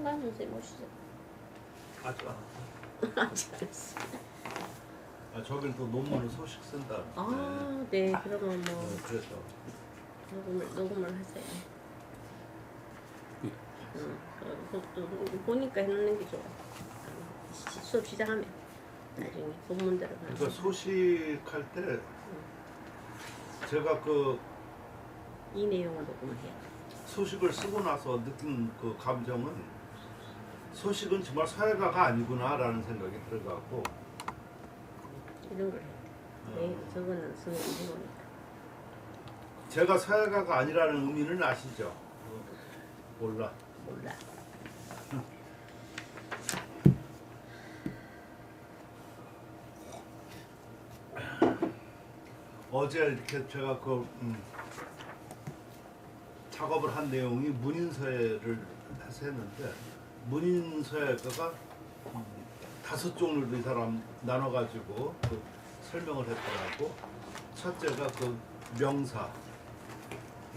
한강 선생님 오시죠. 아직 안 아직 안 했어. 왔어. 저길 또 논문을 소식 쓴다. 아, 네. 그러면 뭐 그래서 녹음을 하세요. 또 보니까 해놓는 게 좋아. 수업 시작하면 나중에 본문대로 가는 그러니까 소식할 때 제가 그 이 내용을 녹음을 해야 돼. 소식을 쓰고 나서 느낀 그 감정은 소식은 정말 사회가가 아니구나라는 생각이 들어가고 이런 걸 해야 돼. 네, 저거는 선생님 해보니까. 제가 사회가가 아니라는 의미는 아시죠? 몰라. 몰라. 어제 이렇게 제가 그 작업을 한 내용이 문인서예를 해서 했는데 문인서예가 5종류로 이 사람 나눠가지고 그 설명을 했더라고. 첫째가 그 명사,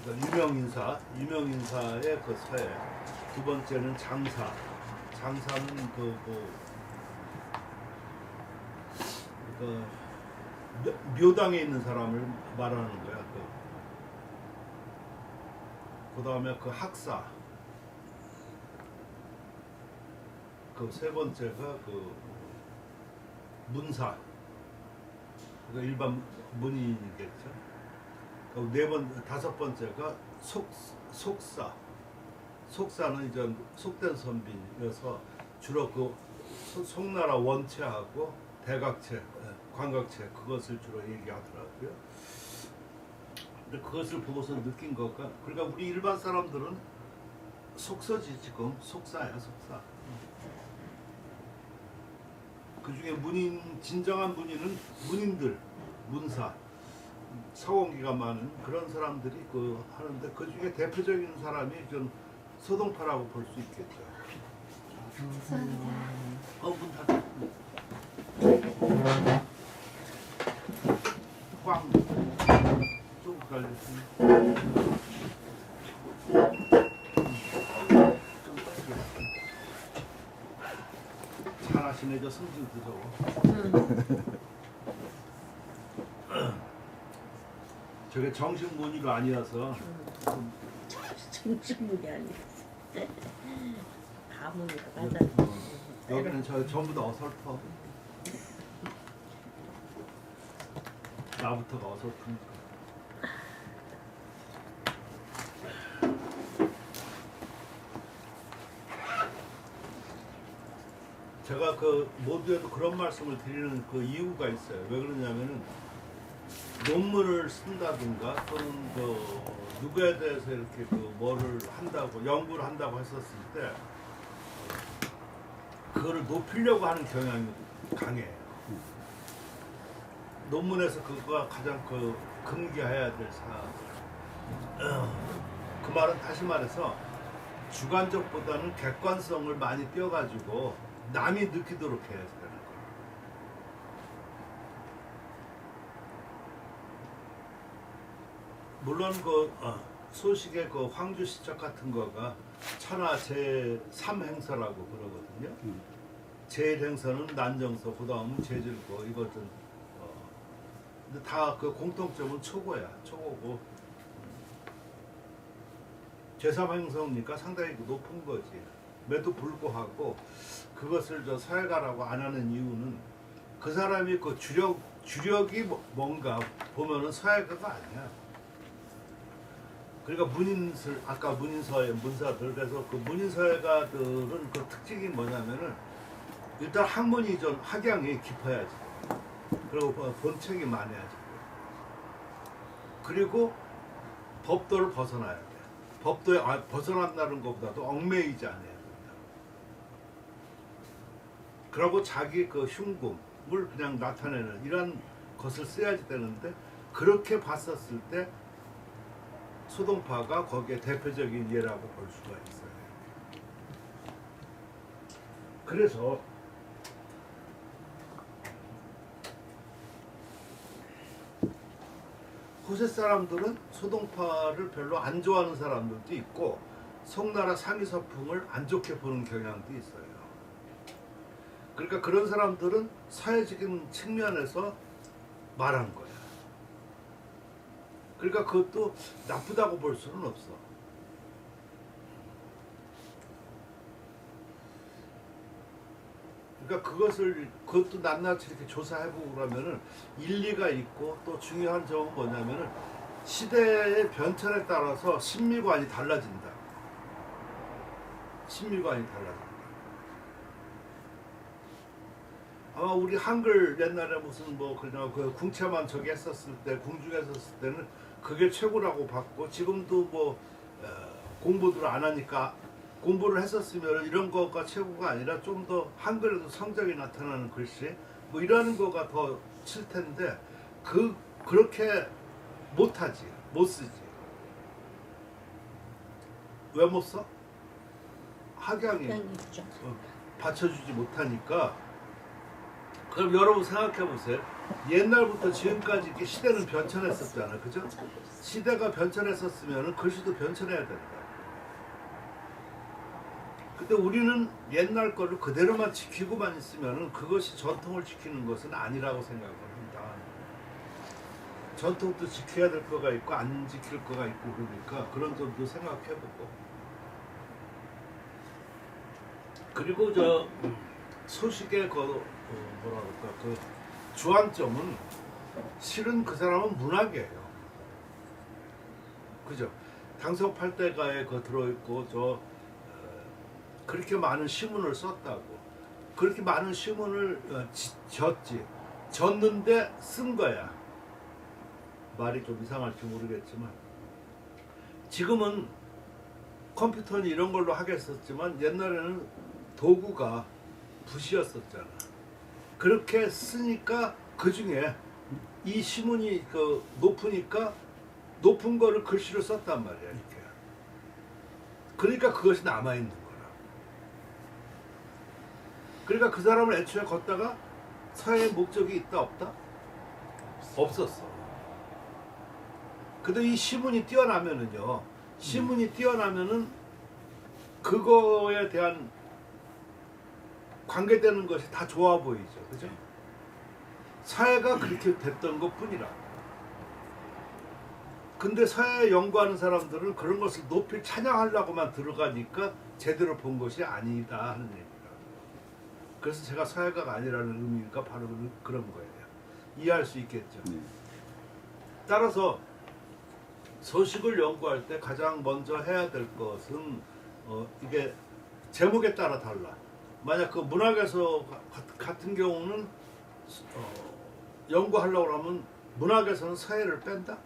그러니까 유명인사의 그 서예. 두 번째는 장사, 장사는 묘당에 있는 사람을 말하는 거야. 그 다음에 그 학사, 그 세 번째가 그 문사, 그러니까 일반 문인이겠죠. 다섯 번째가 속사. 속사는 이제 속된 선비여서 주로 그 송나라 원체하고 대각체, 광각체 그것을 주로 얘기하더라고요. 근데 그것을 보고서 느낀 거가, 그러니까 우리 일반 사람들은 속서지 지금 속사야, 속사. 그 중에 진정한 문인은 문인들, 문사, 서원기가 많은 그런 사람들이 하는데 그 중에 대표적인 사람이 좀 소동파라고 볼 수 있겠죠. 문 닫아. 꽝. 좀 걸렸습니다. 잘하시네, 저 성질도 저거. 저게 정신문의가 아니어서 정신문이 아니었어. 가문이라 맞아. 여기는 저 전부 다 어설퍼. 나부터가 어설프니까. 제가 그 모두에도 그런 말씀을 드리는 그 이유가 있어요. 왜 그러냐면은 논문을 쓴다든가 또는 누구에 대해서 이렇게 뭐를 한다고 연구를 한다고 했었을 때 그거를 높이려고 하는 경향이 강해요. 논문에서 그거가 가장 금기해야 될 사항. 그 말은 다시 말해서 주관적보다는 객관성을 많이 띄워가지고 남이 느끼도록 해야 되는 거예요. 물론 소식의 황주 시적 같은 거가 천하 제3행서라고 그러거든요. 제1행서는 난정서, 그 다음은 제질고, 이것은 근데 다 그 공통점은 초고야. 초고고 제3행서니까 상당히 높은 거지. 매도 불구하고 그것을 사회가라고 안 하는 이유는 그 사람이 그 주력이 뭔가 보면은 사회가가 아니야. 그러니까 아까 문사들, 그래서 그 문인사회가들은 그 특징이 뭐냐면은 일단 학문이 좀 학양이 깊어야지. 그리고 본책이 많아야지. 그리고 법도를 벗어나야 돼. 법도에 벗어난다는 것보다도 얽매이지 않아야 된다. 그리고 자기 그 흉금을 그냥 나타내는 이런 것을 써야지 되는데, 그렇게 봤었을 때 소동파가 거기에 대표적인 예라고 볼 수가 있어요. 그래서 호세 사람들은 소동파를 별로 안 좋아하는 사람들도 있고, 송나라 상위서풍을 안 좋게 보는 경향도 있어요. 그러니까 그런 사람들은 사회적인 측면에서 말한 거야. 그러니까 그것도 나쁘다고 볼 수는 없어. 그러니까 그것도 낱낱이 이렇게 조사해보고 그러면은 일리가 있고, 또 중요한 점은 뭐냐면은 시대의 변천에 따라서 신미관이 달라진다. 신미관이 달라진다. 아마 우리 한글 옛날에 무슨 뭐 그냥 그 궁체만 저기 했었을 때, 궁중에 했었을 때는 그게 최고라고 봤고, 지금도 뭐 공부를 안 하니까 공부를 했었으면 이런 거가 최고가 아니라 좀 더 한글에도 성적이 나타나는 글씨 뭐 이러는 거가 더 칠 텐데 그렇게 못하지, 못 쓰지. 왜 못 써? 학양이 받쳐주지 못하니까. 그럼 여러분 생각해 보세요. 옛날부터 지금까지 이렇게 시대는 변천했었잖아, 그죠? 시대가 변천했었으면 글씨도 변천해야 된다. 근데 우리는 옛날 거를 그대로만 지키고만 있으면 그것이 전통을 지키는 것은 아니라고 생각을 합니다. 전통도 지켜야 될 거가 있고 안 지킬 거가 있고, 그러니까 그런 점도 생각해보고. 그리고 저 소식의 뭐라 그럴까, 그 주안점은 실은 그 사람은 문학이에요. 그죠? 당석팔대가에 들어있고 그렇게 많은 시문을 썼다고. 그렇게 많은 시문을 졌는데 쓴 거야. 말이 좀 이상할지 모르겠지만, 지금은 컴퓨터는 이런 걸로 하겠었지만 옛날에는 도구가 붓이었었잖아. 그렇게 쓰니까 그 중에 이 시문이 높으니까 높은 거를 글씨로 썼단 말이야, 이렇게. 그러니까 그것이 남아있는 거야. 그러니까 그 사람을 애초에 걷다가 사회의 목적이 있다 없다? 없었어. 근데 이 시문이 뛰어나면은요, 시문이 뛰어나면은 그거에 대한 관계되는 것이 다 좋아 보이죠, 그죠? 사회가 그렇게 됐던 것 뿐이라. 근데 사회 연구하는 사람들은 그런 것을 높이 찬양하려고만 들어가니까 제대로 본 것이 아니다 하는 얘기다. 그래서 제가 사회가가 아니라는 의미가 바로 그런 거예요. 이해할 수 있겠죠. 따라서 소식을 연구할 때 가장 먼저 해야 될 것은 이게 제목에 따라 달라. 만약 그 문학에서 같은 경우는 연구하려고 하면 문학에서는 사회를 뺀다?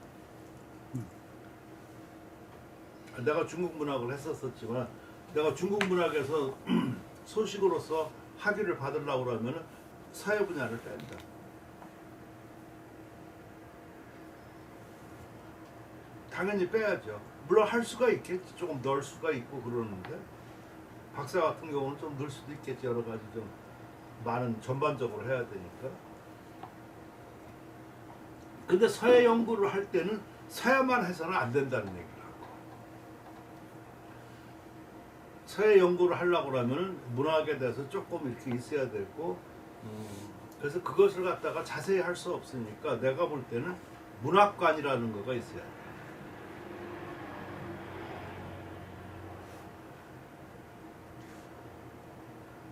내가 중국 문학을 했었지만 내가 중국 문학에서 소식으로서 학위를 받으려고 하면 사회 분야를 뺀다. 당연히 빼야죠. 물론 할 수가 있겠지. 조금 넣을 수가 있고 그러는데, 박사 같은 경우는 좀 넣을 수도 있겠지. 여러 가지 좀 많은 전반적으로 해야 되니까. 근데 사회 연구를 할 때는 사회만 해서는 안 된다는 얘기를 하고, 사회 연구를 하려고 하면 문학에 대해서 조금 이렇게 있어야 되고, 그래서 그것을 갖다가 자세히 할 수 없으니까 내가 볼 때는 문학관이라는 거가 있어야 돼.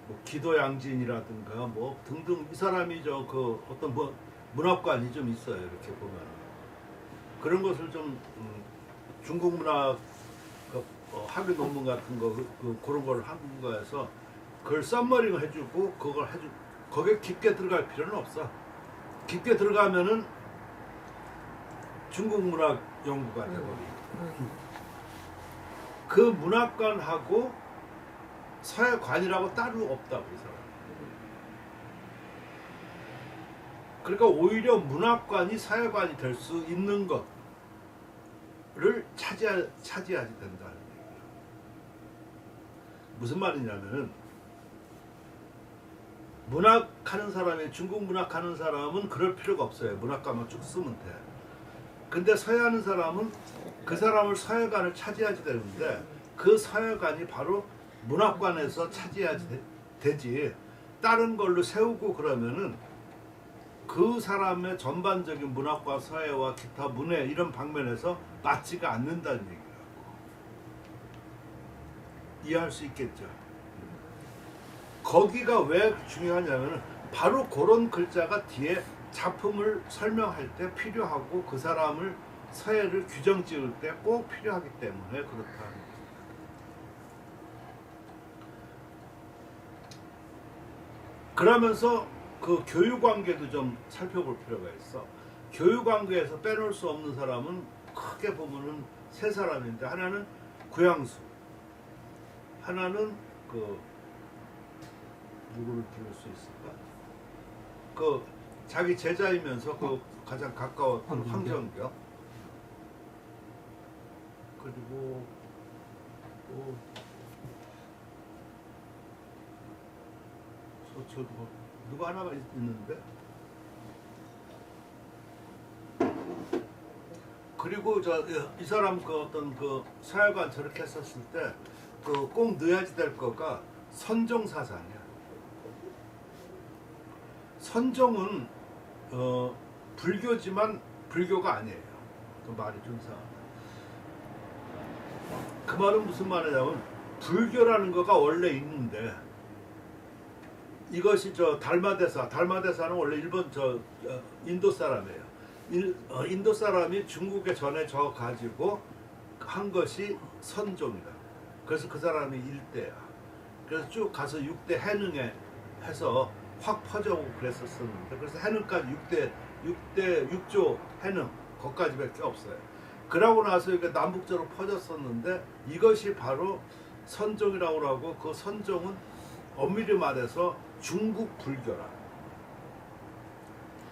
뭐 기도양진이라든가 뭐 등등, 이 사람이 어떤 문학관이 좀 있어요. 이렇게 보면 그런 것을 좀 중국 문학 학위 논문 같은 거 그런 걸 한국어에서 그걸 썸머링을 해주고 거기에 깊게 들어갈 필요는 없어. 깊게 들어가면은 중국 문학 연구가 되거든요. 그 문학관하고 사회관이라고 따로 없다고 이 사람. 그러니까 오히려 문학관이 사회관이 될 수 있는 것을 차지해야 된다는 얘기예요. 무슨 말이냐면은, 문학하는 사람이, 중국 문학하는 사람은 그럴 필요가 없어요. 문학관만 쭉 쓰면 돼. 근데 서해하는 사람은 그 사람을 사회관을 차지해야 되는데, 그 서예관이 바로 문학관에서 차지해야 되지. 다른 걸로 세우고 그러면은 그 사람의 전반적인 문학과 서예와 기타 문해 이런 방면에서 맞지가 않는다는 얘기라고. 이해할 수 있겠죠. 거기가 왜 중요하냐면은 바로 그런 글자가 뒤에 작품을 설명할 때 필요하고 그 사람을 서예를 규정 지을 때 꼭 필요하기 때문에 그렇다. 그러면서 그 교육 관계도 좀 살펴볼 필요가 있어. 교육 관계에서 빼놓을 수 없는 사람은 크게 보면은 세 사람인데, 하나는 구양수, 하나는 그 누구를 들을 수 있을까? 그 자기 제자이면서 그 가장 가까웠던 황정경, 그리고 또 저 누구 하나가 있는데, 그리고 이 사람 그 어떤 그 서예관 저렇게 했었을 때 그 꼭 넣어야지 될 거가 선종 사상이야. 선종은 불교지만 불교가 아니에요. 그 말이 좀 이상하다. 그 말은 무슨 말이냐면, 불교라는 거가 원래 있는데 이것이 달마대사는 원래 일본 인도 사람이에요. 인도 사람이 중국에 전해져 가지고 한 것이 선종이다. 그래서 그 사람이 일대야. 그래서 쭉 가서 6대 해능에 해서 확 퍼져오고 그랬었는데, 그래서 해능까지 6조 해능 거기까지밖에 없어요. 그러고 나서 이게 남북적으로 퍼졌었는데, 이것이 바로 선종이라고 하고, 그 선종은 엄밀히 말해서 중국 불교라.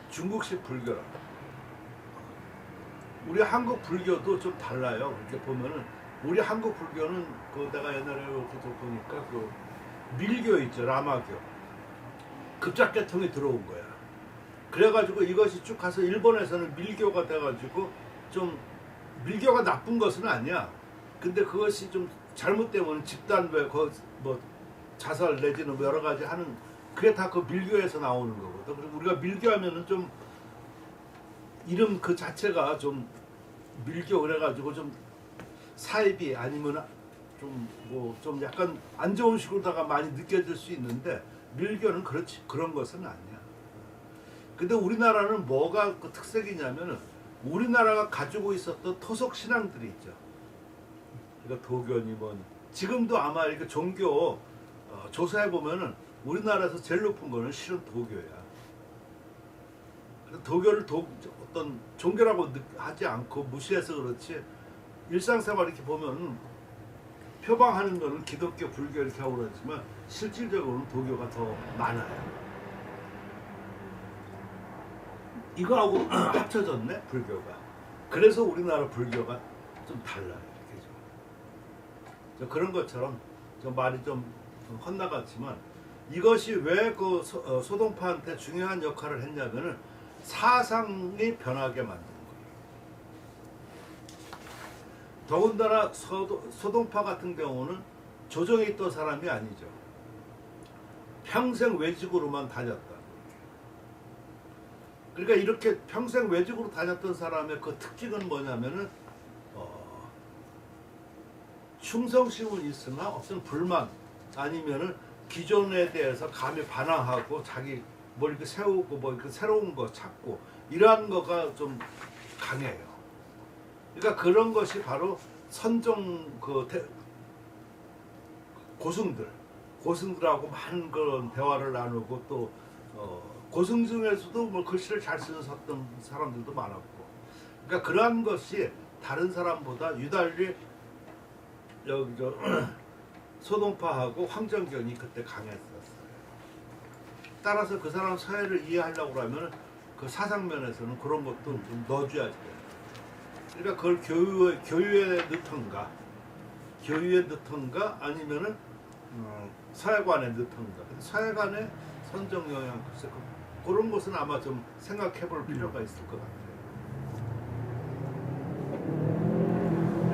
중국식 불교라. 우리 한국 불교도 좀 달라요. 이렇게 보면은 우리 한국 불교는 그 내가 옛날에 이렇게 보니까 그 밀교 있죠, 라마교. 급작계통이 들어온 거야. 그래가지고 이것이 쭉 가서 일본에서는 밀교가 돼가지고, 좀 밀교가 나쁜 것은 아니야. 근데 그것이 좀 잘못되면 집단 뭐 자살 내지는 뭐 여러 가지 하는, 그게 다 그 밀교에서 나오는 거거든. 그리고 우리가 밀교하면은 좀 이름 그 자체가 좀 밀교 그래가지고 좀 사이비 아니면 좀 약간 안 좋은 식으로다가 많이 느껴질 수 있는데, 밀교는 그런 것은 아니야. 근데 우리나라는 뭐가 그 특색이냐면은, 우리나라가 가지고 있었던 토속 신앙들이 있죠. 그러니까 도교니 뭐니. 지금도 아마 이렇게 종교 조사해 보면은 우리나라에서 제일 높은 거는 실은 도교야. 도교를 어떤 종교라고 하지 않고 무시해서 그렇지, 일상생활 이렇게 보면 표방하는 거는 기독교, 불교 이렇게 하고 그러지만 실질적으로는 도교가 더 많아요. 이거하고 합쳐졌네, 불교가. 그래서 우리나라 불교가 좀 달라요. 이렇게 좀 그런 것처럼 좀 말이 좀 헛나갔지만, 이것이 왜 그 소동파한테 중요한 역할을 했냐면은 사상이 변하게 만든 거예요. 더군다나 소동파 같은 경우는 조정에 있던 사람이 아니죠. 평생 외직으로만 다녔다. 그러니까 이렇게 평생 외직으로 다녔던 사람의 그 특징은 뭐냐면은 충성심은 있으나 어떤 불만, 아니면은 기존에 대해서 감히 반항하고 자기 뭘 이렇게 세우고 뭐 이렇게 새로운 거 찾고 이러한 거가 좀 강해요. 그러니까 그런 것이 바로 선종 고승들하고 많은 그런 대화를 나누고, 또 고승 중에서도 뭐 글씨를 잘 쓰는 사람들도 많았고, 그러니까 그러한 것이 다른 사람보다 유달리 소동파하고 황정경이 그때 강했었어요. 따라서 그 사람 서예를 이해하려고 하면 그 사상면에서는 그런 것도 좀 넣어줘야 돼요. 그러니까 그걸 교육에 넣던가 아니면은 서예관에 넣던가. 서예관의 선정 영향, 글쎄 그런 것은 아마 좀 생각해볼 필요가 있을 것 같아요.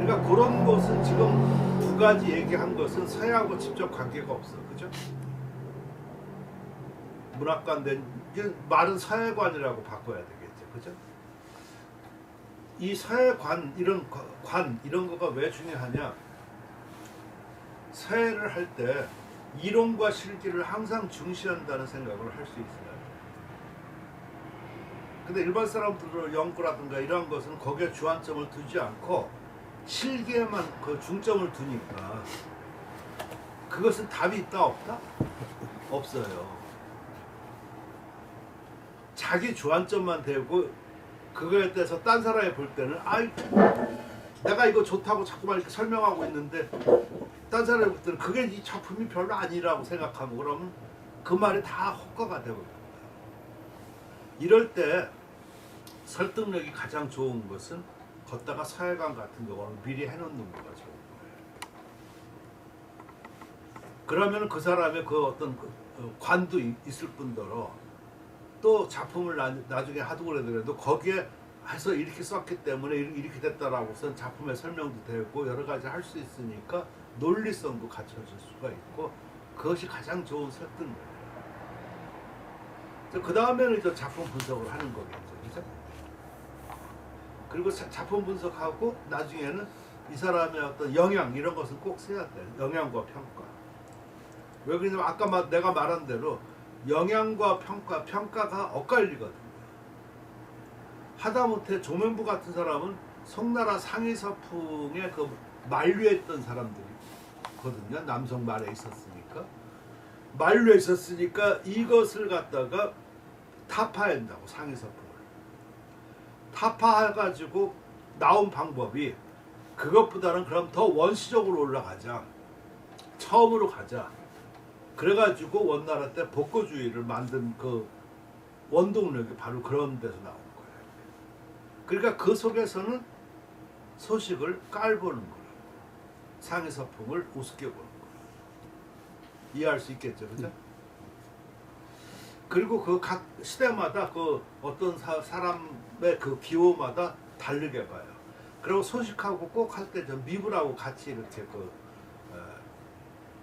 그러니까 그런 것은 지금 두 가지 얘기한 것은 서양하고 직접 관계가 없어, 그죠? 문학관된 말은 서예관이라고 바꿔야 되겠죠, 그죠? 이 서예관 이런 관 이런 거가 왜 중요하냐? 서예를 할 때 이론과 실기를 항상 중시한다는 생각을 할 수 있어요. 근데 일반 사람들은 연구라든가 이런 것은 거기에 주안점을 두지 않고 실기에만 그 중점을 두니까 그것은 답이 있다 없다? 없어요. 자기 주안점만 대고 그거에 대해서 딴 사람이 볼 때는 아이 내가 이거 좋다고 자꾸만 이렇게 설명하고 있는데 딴 사람이 볼 때는 그게 이 작품이 별로 아니라고 생각하고 그러면 그 말이 다 헛가가 되거든요. 이럴 때 설득력이 가장 좋은 것은 걷다가 서예관 같은 경우는 미리 해놓는 거가 좋은 거예요. 그러면 그 사람의 그 어떤 관도 있을 뿐더러 또 작품을 나중에 하도 그러더라도 거기에 해서 이렇게 썼기 때문에 이렇게 됐다라고선 작품의 설명도 되고 여러 가지 할 수 있으니까 논리성도 갖춰질 수가 있고 그것이 가장 좋은 설득력이에요. 그 다음에는 이제 작품 분석을 하는 거겠죠, 그죠? 그리고 작품 분석하고 나중에는 이 사람의 어떤 영향 이런 것은 꼭 써야 돼. 영향과 평가. 왜 그러냐면 아까 내가 말한 대로 영향과 평가가 엇갈리거든요. 하다못해 조면부 같은 사람은 송나라 상의서풍의 그 만류에 있던 사람들이거든요. 남성 말에 있었으니까. 만류에 있었으니까 이것을 갖다가 타파한다고 상의서풍을. 타파해가지고 나온 방법이 그것보다는 그럼 더 원시적으로 올라가자. 처음으로 가자. 그래가지고 원나라 때 복고주의를 만든 그 원동력이 바로 그런 데서 나온 거예요. 그러니까 그 속에서는 소식을 깔보는 거예요. 상의서풍을 우습게 보는 거예요. 이해할 수 있겠죠, 그죠? 그리고 그 각 시대마다 그 어떤 사람의 그 기호마다 다르게 봐요. 그리고 소식하고 꼭 할 때 좀 미분하고 같이 이렇게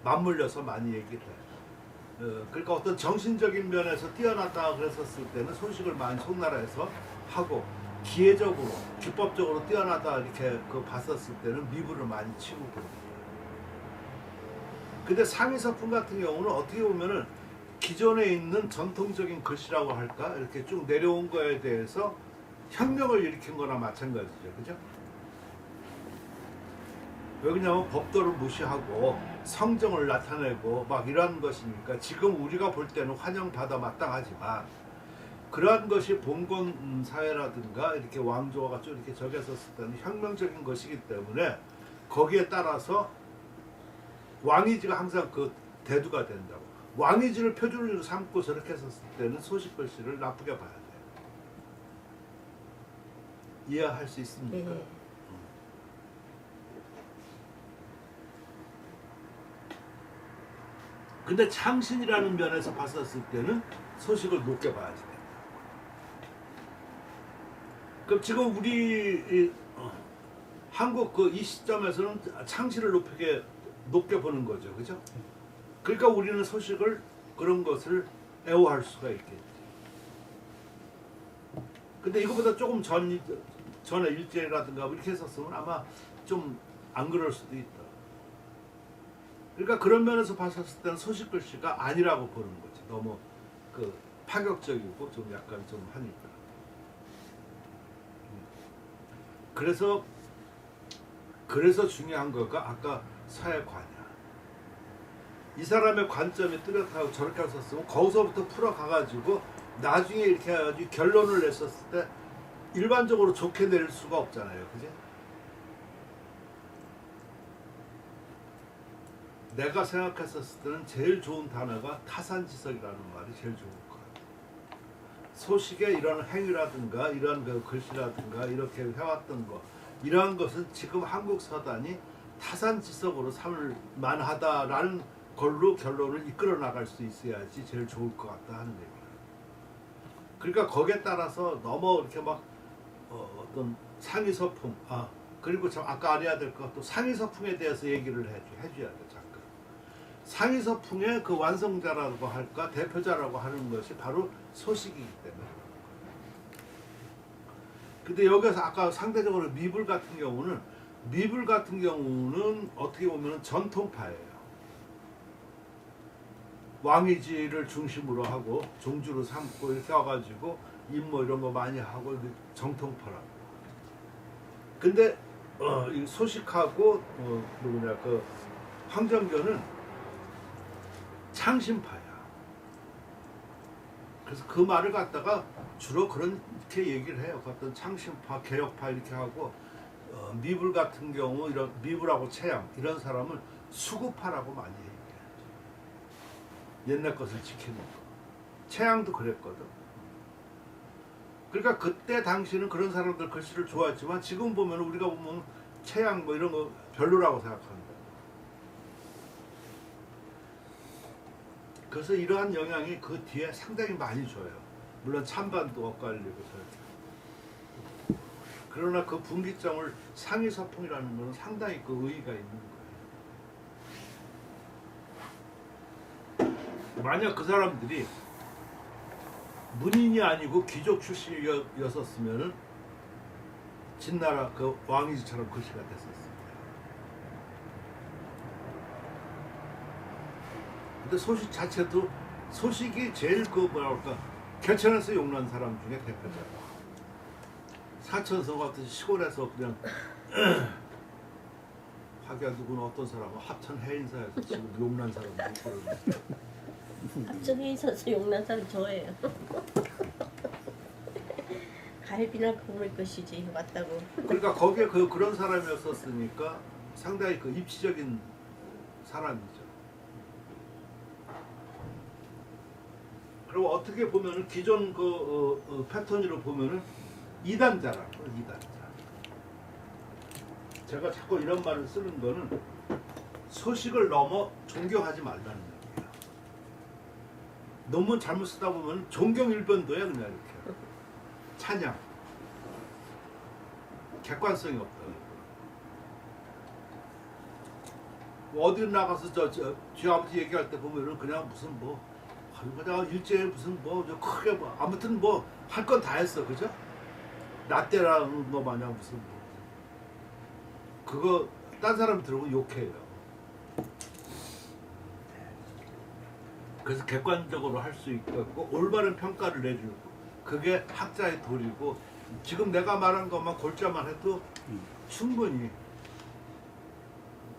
맞물려서 많이 얘기를 해요. 그러니까 어떤 정신적인 면에서 뛰어났다 그랬었을 때는 소식을 많이 송나라에서 하고 기회적으로 기법적으로 뛰어나다 이렇게 봤었을 때는 미분을 많이 치고 그럽니다. 근데 상의서풍 같은 경우는 어떻게 보면은 기존에 있는 전통적인 글씨라고 할까 이렇게 쭉 내려온 거에 대해서 혁명을 일으킨 거나 마찬가지죠, 그죠? 왜 그러냐면 법도를 무시하고 성정을 나타내고 막 이러한 것이니까 지금 우리가 볼 때는 환영받아 마땅하지만 그러한 것이 봉건 사회라든가 이렇게 왕조가 좀 이렇게 적였었을 때는 혁명적인 것이기 때문에 거기에 따라서 왕이지가 항상 그 대두가 된다고. 왕이지를 표준으로 삼고 저렇게 했었을 때는 소식글씨를 나쁘게 봐야 돼요. 이해할 수 있습니까? 네. 근데 창신이라는 면에서 봤었을 때는 소식을 높게 봐야지. 그럼 지금 우리 한국 이 시점에서는 창신을 높게 보는 거죠, 그죠? 그러니까 우리는 소식을 그런 것을 애호할 수가 있겠지. 근데 이거보다 조금 전에 일제라든가 이렇게 했었으면 아마 좀 안 그럴 수도 있다. 그러니까 그런 면에서 봤었을 때는 소식글씨가 아니라고 보는 거지. 너무 파격적이고 좀 약간 좀 하니까. 그래서 중요한 거가 아까 서예관이야. 이 사람의 관점이 뚜렷하고 저렇게 했었으면 거기서부터 풀어가가지고 나중에 이렇게 해가지고 결론을 냈었을 때 일반적으로 좋게 낼 수가 없잖아요, 그지? 내가 생각했었을 때는 제일 좋은 단어가 타산지석이라는 말이 제일 좋을 것 같아요. 소식의 이런 행위라든가 이런 글씨라든가 이렇게 해왔던 거 이러한 것은 지금 한국 서단이 타산지석으로 삼을 만하다라는 걸로 결론을 이끌어 나갈 수 있어야지 제일 좋을 것 같다 하는 얘기예요. 그러니까 거기에 따라서 너무 이렇게 막 어떤 상의서풍 그리고 참 아까 알아야 될 것도 상위서풍에 대해서 얘기를 해줘야 돼. 잠깐. 상위서풍의 그 완성자라고 할까 대표자라고 하는 것이 바로 소식이기 때문에. 근데 여기서 아까 상대적으로 미불 같은 경우는 어떻게 보면 전통파예요. 왕이지를 중심으로 하고 종주로 삼고 이렇게 와가지고 임무 이런 거 많이 하고 정통파라고. 근데 이 소식하고 그 황정교는 창신파야. 그래서 그 말을 갖다가 주로 그렇게 얘기를 해요. 어떤 창신파, 개혁파 이렇게 하고 미불 같은 경우 이런 미불하고 채양 이런 사람은 수구파라고 많이 얘기해요. 옛날 것을 지키는 거. 채양도 그랬거든. 그러니까 그때 당시는 그런 사람들 글씨를 좋아했지만 지금 보면 우리가 보면 채양 뭐 이런 거 별로라고 생각한다. 그래서 이러한 영향이 그 뒤에 상당히 많이 줘요. 물론 찬반도 엇갈리고 그러나 그 분기점을 상위서풍이라는 것은 상당히 그 의의가 있는 거예요. 만약 그 사람들이 문인이 아니고 귀족 출신이었었으면은 진나라 그 왕이지처럼 글씨가 됐었습니다. 근데 소식 자체도 소식이 제일 그 뭐랄까 개천에서 용난 사람 중에 대표자고. 사천서 같은 시골에서 그냥 하기야 누구는 어떤 사람은 합천 해인사에서 지금 용난 사람 합정에 있어서 용난 사람 저예요. 갈비나 구울 것이지 맞다고. 그러니까 거기에 그런 사람이었었으니까 상당히 그 입시적인 사람이죠. 그리고 어떻게 보면은 기존 패턴으로 보면은 이단자라고 이단자. 제가 자꾸 이런 말을 쓰는 거는 소식을 넘어 존경하지 말라는 얘기예요. 논문 잘못 쓰다 보면 존경일변도야 그냥 이렇게. 찬양. 객관성이 없다. 어디 나가서 쥐아버지 얘기할 때 보면은 그냥 무슨 뭐 내가 일제에 무슨 저 크게 아무튼 할 건 다 했어, 그죠? 나 때라는 거 마냥 무슨 그거 딴 사람 들으면 욕해요. 그래서 객관적으로 할 수 있고 올바른 평가를 내주고 그게 학자의 도리고 지금 내가 말한 것만 골자만 해도 충분히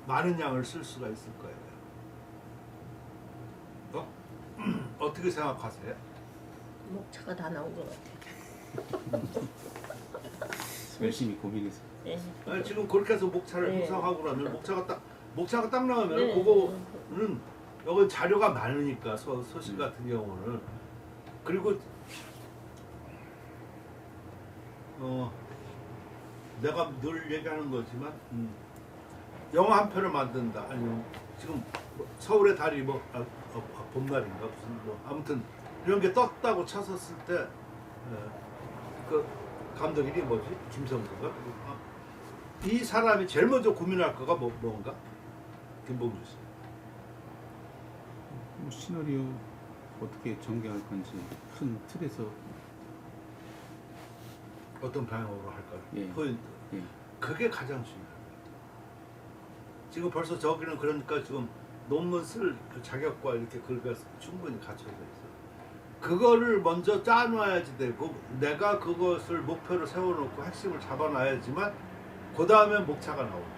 많은 양을 쓸 수가 있을 거예요. 어떻게 생각하세요? 목차가 다 나온 것 같아요. 열심히 고민해서. 네. 아니, 지금 그렇게 해서 목차를 네. 형성하고 나면 목차가 딱 나오면 네. 그거는 여기 자료가 많으니까 소식 같은 경우는 그리고 내가 늘 얘기하는 거지만 영화 한 편을 만든다 아니면 지금 서울의 달이 봄날인가 무슨 아무튼 이런 게 떴다고 쳤었을 때 그 감독 이름이 뭐지? 김성수가 이 사람이 제일 먼저 고민할 거가 뭔가? 김봉주 씨. 시나리오 어떻게 전개할 건지 큰 틀에서 어떤 방향으로 할까? 예. 포인트. 예. 그게 가장 중요해요. 지금 벌써 저기는 그러니까 지금 논문 쓸 그 자격과 이렇게 그걸 충분히 갖춰져 있어요. 그거를 먼저 짜놔야지 되고 내가 그것을 목표로 세워놓고 핵심을 잡아놔야지만 그 다음에 목차가 나옵니다.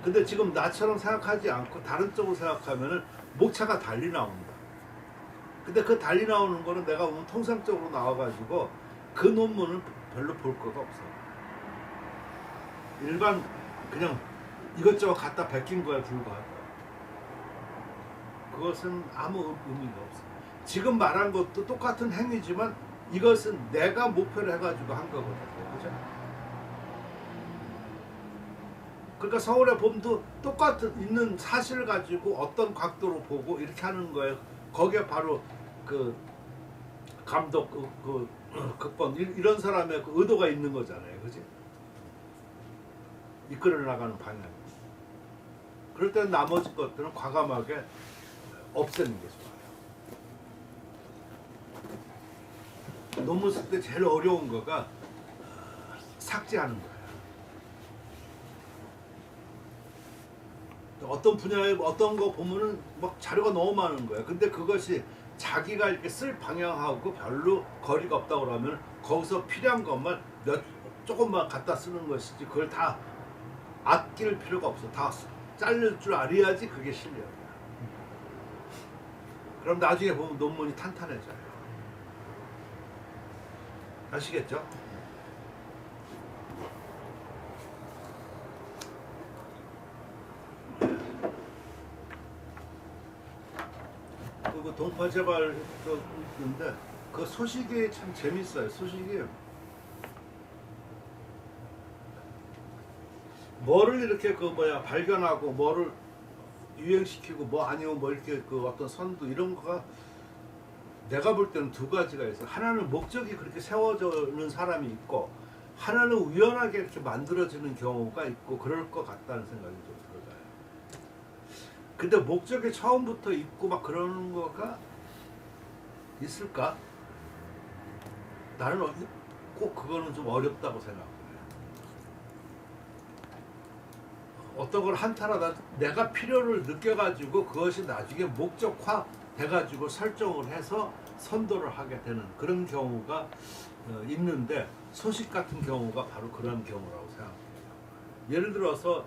근데 지금 나처럼 생각하지 않고 다른 쪽으로 생각하면은 목차가 달리 나옵니다. 근데 그 달리 나오는 거는 내가 보면 통상적으로 나와가지고 그 논문은 별로 볼 거가 없어. 일반 그냥 이것저것 갖다 베낀 거에 불과하다. 그것은 아무 의미가 없어. 지금 말한 것도 똑같은 행위지만 이것은 내가 목표를 해가지고 한 거거든요. 그죠? 그러니까 서울의 봄도 똑같은 있는 사실을 가지고 어떤 각도로 보고 이렇게 하는 거예요. 거기에 바로 그 감독, 극본 이런 사람의 그 의도가 있는 거잖아요. 그지? 이끌어 나가는 방향. 그럴 때는 나머지 것들은 과감하게 없애는 게 좋아요. 논문 쓸 때 제일 어려운 거가 삭제하는 거예요. 어떤 분야에 어떤 거 보면은 막 자료가 너무 많은 거예요. 근데 그것이 자기가 이렇게 쓸 방향하고 별로 거리가 없다고 그러면 거기서 필요한 것만 조금만 갖다 쓰는 것이지 그걸 다 아낄 필요가 없어. 다 잘릴 줄 알아야지 그게 실력이야. 그럼 나중에 보면 논문이 탄탄해져요. 아시겠죠? 그리고 동파 재발도 있는데 그 소식이 참 재밌어요. 소식이 뭐를 이렇게 발견하고 뭐를 유행시키고 뭐 아니면 뭐 이렇게 그 어떤 선두 이런 거가 내가 볼 때는 두 가지가 있어요. 하나는 목적이 그렇게 세워지는 사람이 있고 하나는 우연하게 이렇게 만들어지는 경우가 있고 그럴 것 같다는 생각이 좀 들어요. 근데 목적이 처음부터 있고 막 그러는 거가 있을까? 나는 꼭 그거는 좀 어렵다고 생각해요. 어떤 걸 한타라다 내가 필요를 느껴가지고 그것이 나중에 목적화 돼가지고 설정을 해서 선도를 하게 되는 그런 경우가 있는데 소식 같은 경우가 바로 그런 경우라고 생각해요. 예를 들어서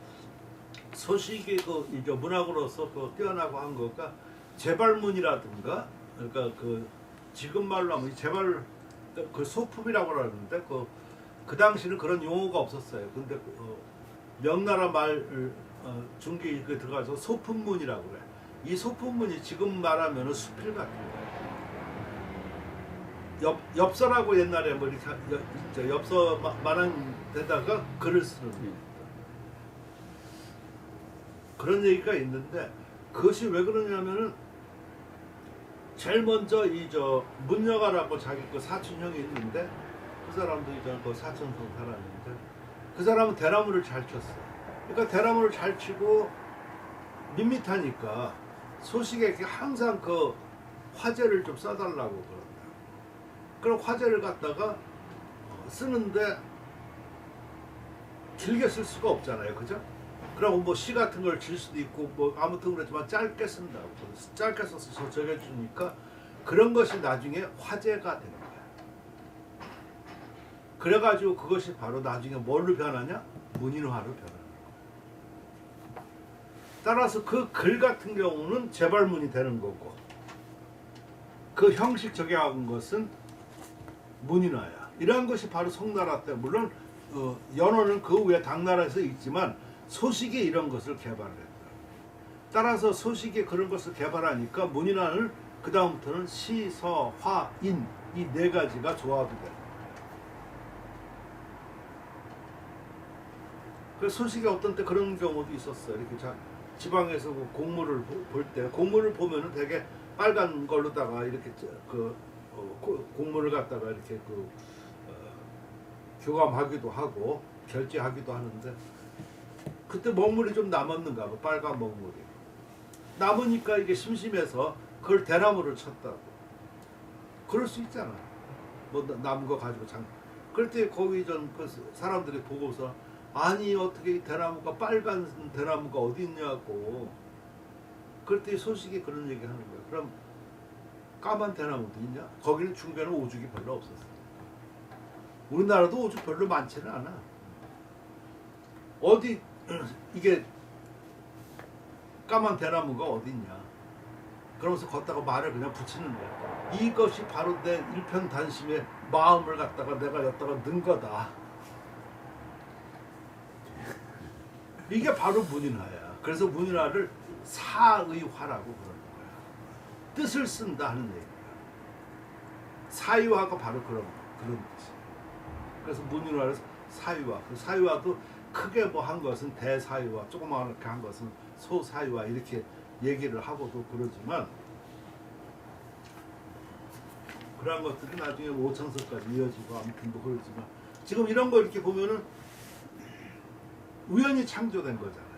소식이 이제 문학으로서 뛰어나고 한 거가 재발문이라든가 그러니까 지금 말로 하면 재발 소품이라고 그러는데 그 당시는 그런 용어가 없었어요. 근데 명나라 말 중기에 들어가서 소품문이라고 그래. 이 소품문이 지금 말하면 수필 같은 거예요. 엽서라고 옛날에 뭐 이렇게 엽서 말한 데다가 글을 쓰는 그런 얘기가 있는데 그것이 왜 그러냐면은 제일 먼저 문여가라고 자기 사촌형이 있는데 그 사람도 이제 사촌성 살았는데 그 사람은 대나무를 잘 쳤어. 그러니까 대나무를 잘 치고 밋밋하니까 소식에 항상 화제를 좀 써달라고 그런다. 그럼 화제를 갖다가 쓰는데 길게 쓸 수가 없잖아요, 그죠? 그리고 뭐 시 같은 걸 질 수도 있고 뭐 아무튼 그렇지만 짧게 쓴다고. 짧게 써서 적어주니까 그런 것이 나중에 화제가 되는 거야. 그래가지고 그것이 바로 나중에 뭘로 변하냐? 문인화로 변하는 거야. 따라서 그 글 같은 경우는 재발문이 되는 거고 그 형식 적용한 것은 문인화야. 이러한 것이 바로 송나라 때 물론 연호는 그 후에 당나라에서 있지만 소식이 이런 것을 개발했다. 따라서 소식이 그런 것을 개발하니까 문인화는 그 다음부터는 시, 서, 화, 인 이 네 가지가 조합이 돼. 그 소식이 어떤 때 그런 경우도 있었어요. 이렇게 지방에서 공물을 볼 때 공물을 보면은 되게 빨간 걸로다가 이렇게 공물을 갖다가 이렇게 교감하기도 하고 결제하기도 하는데 그때 먹물이 좀 남았는가 봐. 빨간 먹물이 남으니까 이게 심심해서 그걸 대나무를 쳤다고. 그럴 수 있잖아. 뭐 남은 거 가지고 그럴 때 거기 사람들이 보고서 아니 어떻게 이 대나무가 빨간 대나무가 어디 있냐고. 그럴 때 소식이 그런 얘기 하는 거야. 그럼 까만 대나무도 있냐? 거기는 중간에 오죽이 별로 없었어. 우리나라도 오죽 별로 많지는 않아. 어디 이게 까만 대나무가 어디 있냐? 그러면서 걷다가 말을 그냥 붙이는 거야. 이것이 바로 내 일편단심의 마음을 갖다가 내가 여기다가 넣은 거다. 이게 바로 문인화야. 그래서 문인화를 사의화라고 부르는 거야. 뜻을 쓴다 하는 얘기야. 사의화가 바로 그런 뜻이야. 그래서 문인화를 사의화. 그 사의화도 크게 뭐 한 것은 대사의화, 조그맣게 한 것은 소사의화 이렇게 얘기를 하고도 그러지만 그러한 것들이 나중에 오창석까지 이어지고 아무튼 뭐 그러지만 지금 이런 거 이렇게 보면은 우연히 창조된 거잖아요.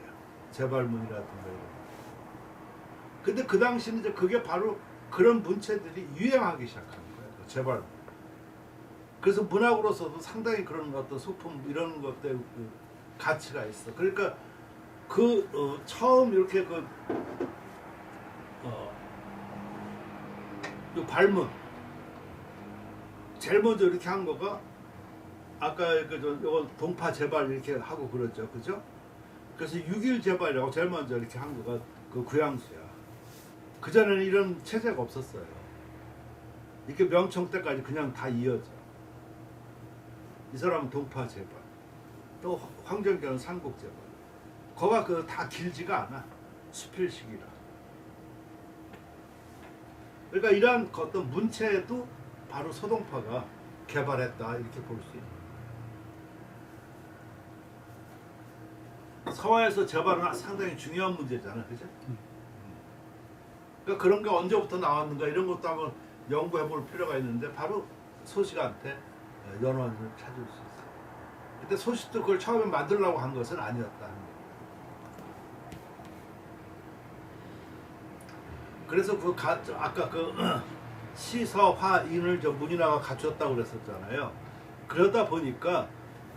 제발문이라든가 이런 거. 근데 그 당시는 이제 그게 바로 그런 문체들이 유행하기 시작한 거예요. 제발문. 그래서 문학으로서도 상당히 그런 어떤 소품 이런 것들 그 가치가 있어. 그러니까 처음 이렇게 요 발문 제일 먼저 이렇게 한 거가 아까 요거 동파 제발 이렇게 하고 그러죠, 그죠? 그래서 6.1 제발이라고 제일 먼저 이렇게 한 거가 그 구양수야. 그 전에는 이런 체제가 없었어요. 이렇게 명청 때까지 그냥 다 이어져. 이 사람은 동파 제발, 또 황정경은 삼국 제발. 거가 다 길지가 않아. 수필식이라. 그러니까 이러한 어떤 문체도 바로 소동파가 개발했다 이렇게 볼 수 있는. 서화에서 제발은 상당히 중요한 문제잖아, 그죠? 그러니까 그런 게 언제부터 나왔는가 이런 것도 한번 연구해볼 필요가 있는데 바로 소식한테 연원을 찾을 수 있어. 근데 소식도 그걸 처음에 만들려고 한 것은 아니었다는 거예요. 그래서 아까 시서화인을 문인화가 갖췄다고 그랬었잖아요. 그러다 보니까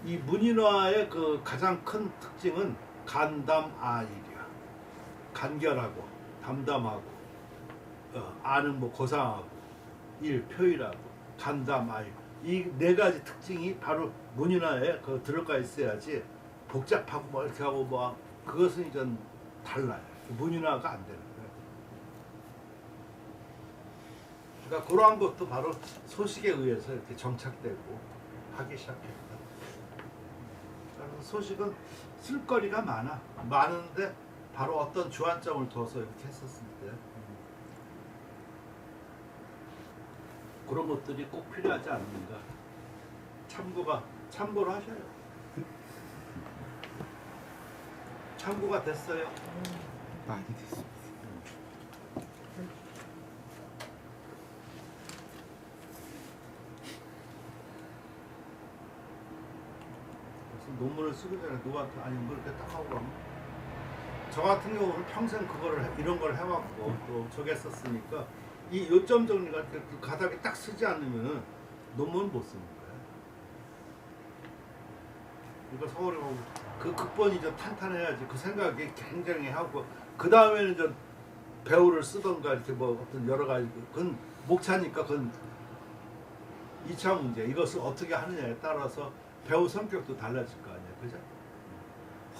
이 문인화의 그 가장 큰 특징은 간담아일이야. 간결하고 담담하고 아는 뭐 고상하고 일 표일하고 간담아일 이 네 가지 특징이 바로 문인화에 들어가 있어야지 복잡하고 뭐 이렇게 하고 뭐 그것은 이제 달라요. 문인화가 안 되는 거예요. 그러니까 그러한 것도 바로 소식에 의해서 이렇게 정착되고 하기 시작했다. 그래서 소식은 쓸거리가 많은데 바로 어떤 주안점을 둬서 이렇게 했었을 때 그런 것들이 꼭 필요하지 않는가. 참고를 하셔요. 참고가 됐어요. 많이 됐습니다. 논문을 쓰기 전에 누구한테 아니 뭐 이렇게 딱 하고 가면 저 같은 경우는 평생 이런 걸 해왔고 또 저기 했었으니까 이 요점 정리가 그 가닥에 딱 쓰지 않으면 논문을 못 쓰는 거예요. 그러니까 서울에 가고 그 극본이 좀 탄탄해야지 그 생각이 굉장히 하고 그 다음에는 좀 배우를 쓰던가 이렇게 뭐 어떤 여러 가지 그건 목차니까 그건 2차 문제. 이것을 어떻게 하느냐에 따라서 배우 성격도 달라질 거 아니야, 그죠?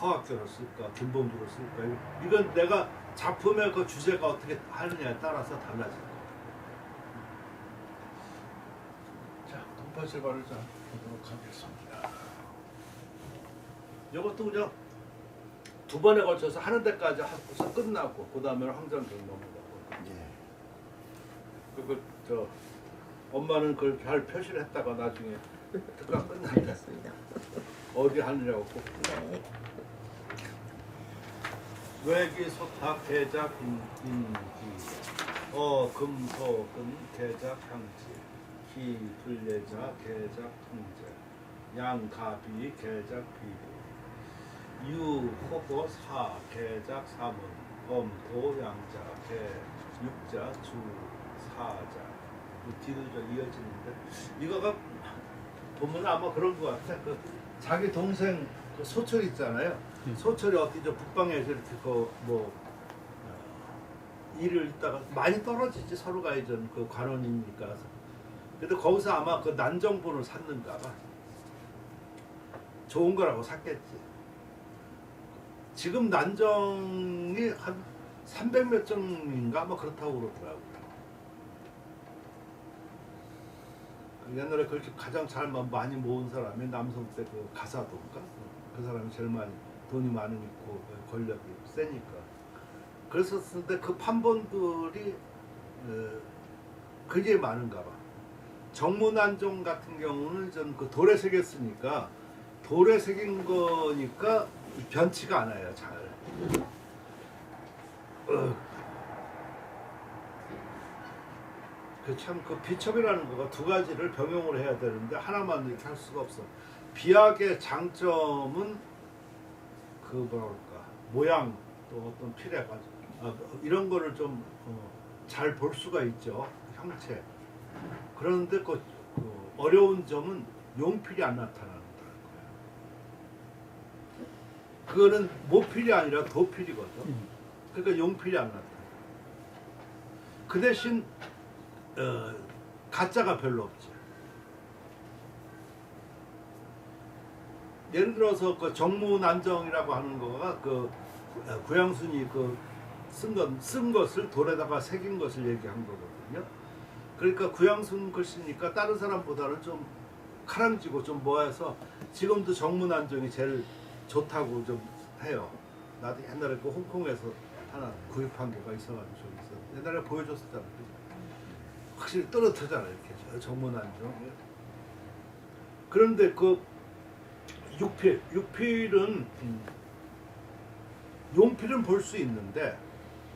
허학교로 쓸까, 김범주로 쓸까, 이건 내가 작품의 그 주제가 어떻게 하느냐에 따라서 달라질 거야. 자, 동파 제발을 보도록 하겠습니다. 이것도 그냥 두 번에 걸쳐서 하는 데까지 하고서 끝나고 그 다음에 황정경 넘어가고. 예. 엄마는 그걸 잘 표시를 했다가 나중에 특강 끝날 때 알겠습니다. 어디 하느냐고 꼭. 네. 외기 소탁 개작 인기 금소금 개작 향지 기 불례자 개작 통제 양가비 개작 비리 유 호고 사 개작 사문 검도 양자 개 육자 주 사자 뒤도 좀 이어지는데 이거가 보면 아마 그런 것 같아. 자기 동생 소철 있잖아요. 소철이 어디 북방에서 이렇게 일을 있다가 많이 떨어지지 서로가 이제 그 관원이니까. 근데 거기서 아마 그 난정본을 샀는가봐. 좋은 거라고 샀겠지. 지금 난정이 한 300몇 정인가 뭐 그렇다고 그러더라고요. 옛날에 그렇게 가장 잘 많이 모은 사람이 남성 때 그 가사도인가? 그 사람이 제일 많이 돈이 많으니까 권력이 세니까 그랬었는데 그 판본들이 그게 많은가 봐. 정문안종 같은 경우는 전 그 돌에 새겼으니까 돌에 새긴 거니까 변치가 않아요, 잘. 그 비첩이라는 거가 두 가지를 병용을 해야 되는데 하나만 이렇게 할 수가 없어. 비약의 장점은 그 뭐랄까 모양 또 어떤 필해가 이런 거를 좀 잘 볼 수가 있죠. 형체. 그런데 그 어려운 점은 용필이 안 나타나는 거예요. 그거는 모필이 아니라 도필이거든. 그러니까 용필이 안 나타나. 그 대신 가짜가 별로 없지. 예를 들어서 그 정무난정이라고 하는 거가 그 구양순이 쓴 것을 돌에다가 새긴 것을 얘기한 거거든요. 그러니까 구양순 글씨니까 다른 사람보다는 좀 카랑지고 좀 뭐해서 지금도 정무난정이 제일 좋다고 좀 해요. 나도 옛날에 그 홍콩에서 하나 구입한 게가 있어가지고 저기 있어. 옛날에 보여줬었잖아. 확실히 떨어뜨잖아 이렇게 정무난정. 그런데 그 육필은 용필은 볼 수 있는데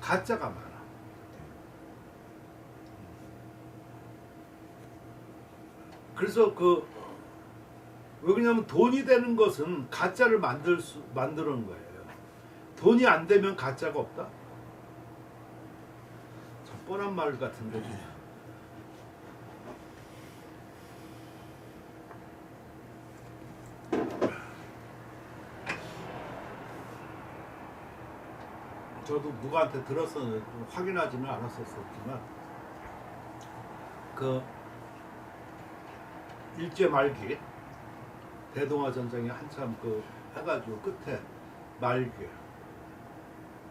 가짜가 많아. 그래서 왜 그러냐면 돈이 되는 것은 가짜를 만드는 거예요. 돈이 안 되면 가짜가 없다. 참 뻔한 말 같은데. 저도 누구한테 들었었는데 확인하지는 않았었지만 그 일제 말기 대동아 전쟁이 한참 해가지고 끝에 말기에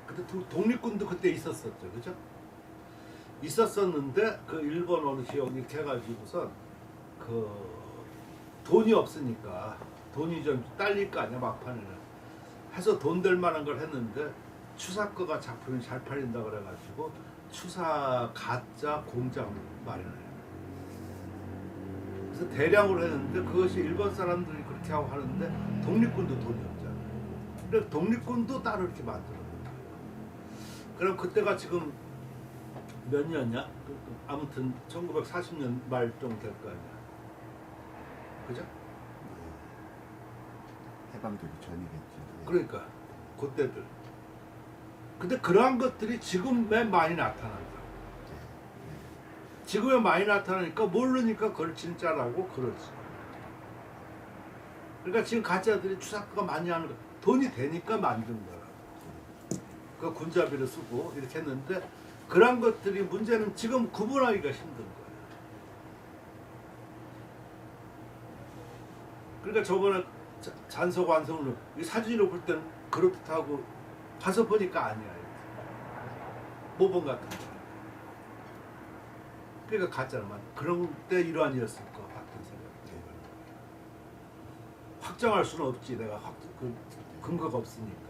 그때 독립군도 그때 있었었죠, 그죠? 있었었는데 그 일본 어느 지역 이렇게 해가지고선 돈이 없으니까 돈이 좀 딸릴 거 아니야 막판에는 해서 돈 될 만한 걸 했는데 추사거가 작품이 잘 팔린다 그래가지고 추사 가짜 공장 마련해요. 그래서 대량으로 했는데 그것이 일본 사람들이 그렇게 하고 하는데 독립군도 돈이 없잖아요. 그래서 독립군도 따로 이렇게 만들어요. 그럼 그때가 지금 몇 년이야? 아무튼 1940년 말 정도 될 거 아니야. 그죠? 해방되기 전이겠죠. 그러니까 그때들. 근데 그러한 것들이 지금에 많이 나타난다. 지금에 많이 나타나니까 모르니까 그걸 진짜라고 그러지. 그러니까 지금 가짜들이 추사거가 많이 하는 거 돈이 되니까 만든 거라. 그 군자비를 쓰고 이렇게 했는데 그런 것들이 문제는 지금 구분하기가 힘든 거예요. 그러니까 저번에 잔석 완성을 사진으로 볼 때는 그렇다고 가서 보니까 아니야. 모범 같은 거. 그러니까 가짜만 그런 때 이러한 일이었을 것 같은 생각이 들어요. 확정할 수는 없지. 내가 근거가 없으니까.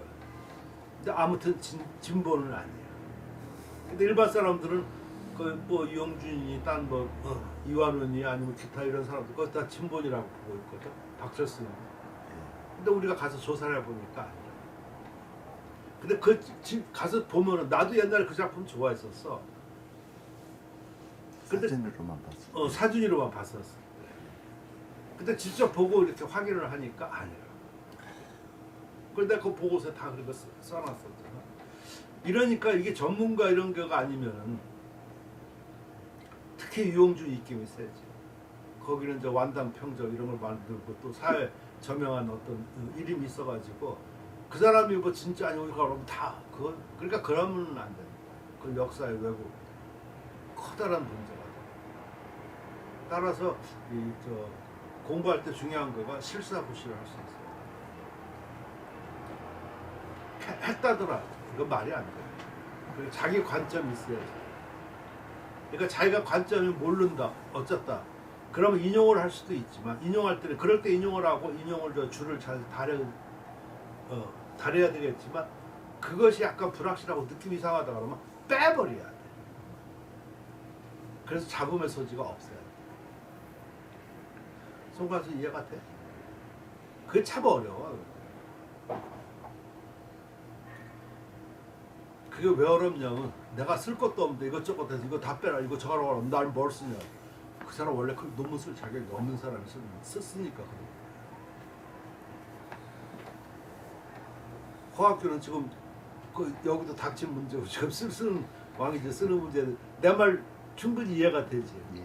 근데 아무튼 진보는 아니야. 근데 일반 사람들은 뭐 이용준이 딴 이완원이 아니면 기타 이런 사람들 그거 다 진본이라고 보고 있거든. 박철수는. 근데 우리가 가서 조사를 해보니까 아니야. 근데 가서 보면은 나도 옛날에 그 작품 좋아했었어. 근데 사진으로만 봤어. 사진으로만 봤었어. 근데 직접 보고 이렇게 확인을 하니까 아니야. 그런데 그 보고서 다 그렇게 써놨었잖아. 이러니까 이게 전문가 이런 거가 아니면은 특히 유용준 입김이 세지. 거기는 이제 완당평적 이런 걸 만들고 또 사회 저명한 어떤 이름이 있어가지고 그 사람이 뭐 진짜 아니고 그러면 다 그러니까 그러면 안 돼. 그 역사의 왜곡 커다란 문제가 돼. 따라서 공부할 때 중요한 거가 실사부시를 할 수 있어요. 했다더라. 이건 말이 안 돼. 그리고 자기 관점이 있어야지. 그러니까 자기가 관점이 모른다, 어쩌다. 그러면 인용을 할 수도 있지만 인용할 때는 그럴 때 인용을 하고 인용을 줄을 잘 다려야 되겠지만 그것이 약간 불확실하고 느낌 이상하다 그러면 빼버려야 돼. 그래서 잡음의 소지가 없어야 돼. 송가수 이해가 돼? 그게 참 어려워. 그게 왜 어렵냐면 내가 쓸 것도 없는데 이것저것 해서 이거 다 빼라 이거 저거라고 하면 난 뭘 쓰냐. 그 사람 원래 그 논문 쓸 자격이 없는 사람이 썼으니까 그래. 허학규는 지금 그 여기도 닥친 문제고 지금 쓰는 왕이지 쓰는 문제 내 말 충분히 이해가 되지. 예.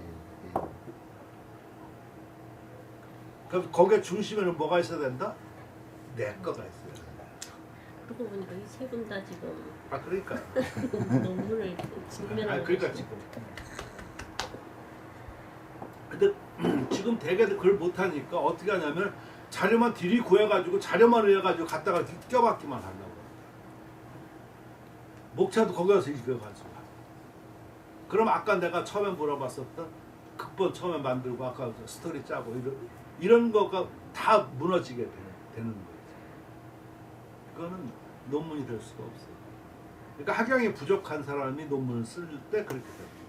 그럼 거기에 중심에는 뭐가 있어야 된다? 내 거가 있어야 된다. 그러고 보니까 이 세 분 다 지금 아 그러니까. 논문을 직면하고 그러니까 계시고. 근데 지금 대개들 그걸 못하니까 어떻게 하냐면 자료만 들이 구해가지고 자료만 해가지고 갖다가 껴받기만 하려고. 목차도 거기 가서 읽어가지고. 그럼 아까 내가 처음에 물어봤었던 극본 처음에 만들고 아까 스토리 짜고 이런 거가 다 무너지게 되는 거지. 그거는 논문이 될 수가 없어요. 그러니까 학양이 부족한 사람이 논문을 쓸 때 그렇게 됩니다.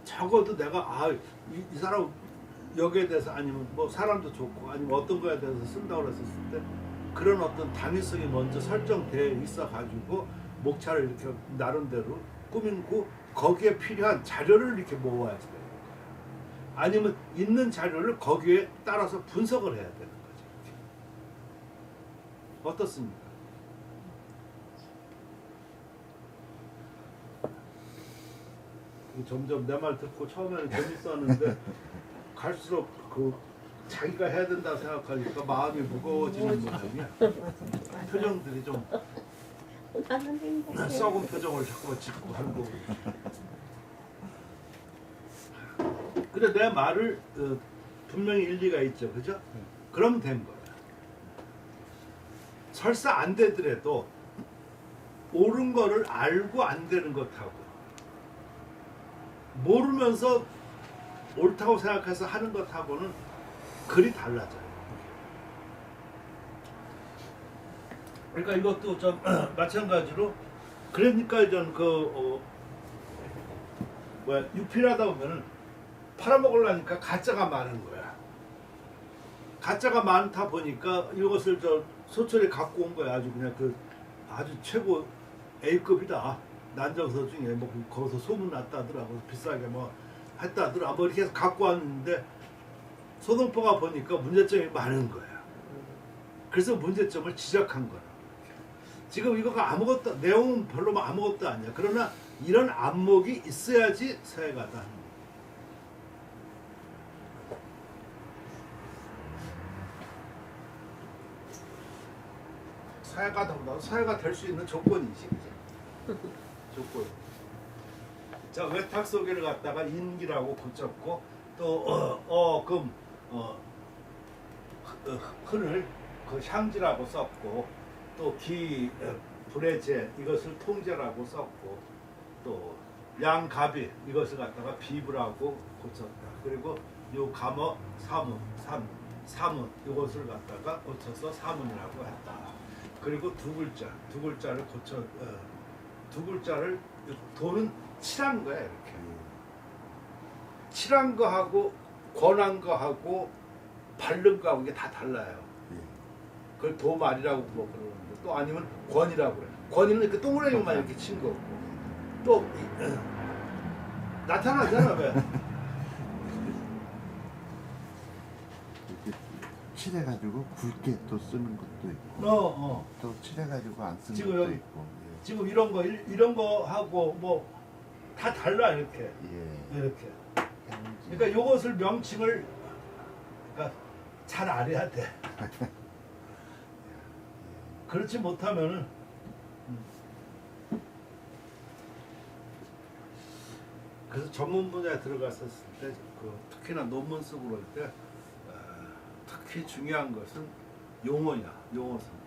적어도 내가 이 사람 여기에 대해서 아니면 뭐 사람도 좋고 아니면 어떤 거에 대해서 쓴다고 그랬었을 때 그런 어떤 당위성이 먼저 설정돼 있어 가지고 목차를 이렇게 나름대로 꾸미고 거기에 필요한 자료를 이렇게 모아야 돼요. 아니면 있는 자료를 거기에 따라서 분석을 해야 되는 거죠. 어떻습니까? 점점 내 말 듣고 처음에는 재밌었는데 갈수록 그 자기가 해야 된다 생각하니까 마음이 무거워지는 모양이야. 표정들이 좀 나는 행복해. 썩은 표정을 자꾸만 짓고 하는 거고. 근데 내 말을 분명히 일리가 있죠, 그죠? 그럼 된 거야. 설사 안 되더라도 옳은 거를 알고 안 되는 것하고 모르면서 옳다고 생각해서 하는 것하고는 글이 달라져요. 그러니까 이것도 좀 마찬가지로 그러니까 유필하다 보면은 팔아먹으려니까 가짜가 많은 거야. 가짜가 많다 보니까 이것을 소철이 갖고 온 거야. 아주 그냥 아주 최고 A급이다. 난정서 중에 뭐 거기서 소문 났다더라고. 비싸게 뭐 했다더라. 뭐 이렇게 해서 갖고 왔는데 소동포가 보니까 문제점이 많은 거야. 그래서 문제점을 지적한 거야. 지금 이거가 아무것도 내용은 별로 아무것도 아니야. 그러나 이런 안목이 있어야지 서예가다. 서예가 될 수 있는 조건이지. 조건. 자, 외탁 소개를 갖다가 인기라고 붙였고 또 흔을 그 향지라고 썼고 또 불해제 이것을 통제라고 썼고 또 양갑이 이것을 갖다가 비부라고 고쳤다. 그리고 요 감어 사문 이것을 갖다가 고쳐서 사문이라고 했다. 그리고 두 글자를 고쳐 두 글자를 도는 칠한 거야 이렇게. 칠한 거하고 권한 거하고 바른 거하고 이게 다 달라요. 그걸 도말이라고 뭐 그러는데 또 아니면 권이라고 그래. 권위는 이렇게 동그라미만 이렇게 친 거고 또 나타나잖아 왜? 이렇게 칠해가지고 굵게 또 쓰는 것도 있고 또 칠해가지고 안 쓰는 지금 것도 여기 있고 지금 이런 거 하고 뭐 다 달라 이렇게 이렇게. 그러니까 이것을 명칭을 그러니까 잘 알아야 돼. 그렇지 못하면은 그래서 전문 분야에 들어갔었을 때 특히나 논문 쓰고 그럴 때 특히 중요한 것은 용어야. 용어성.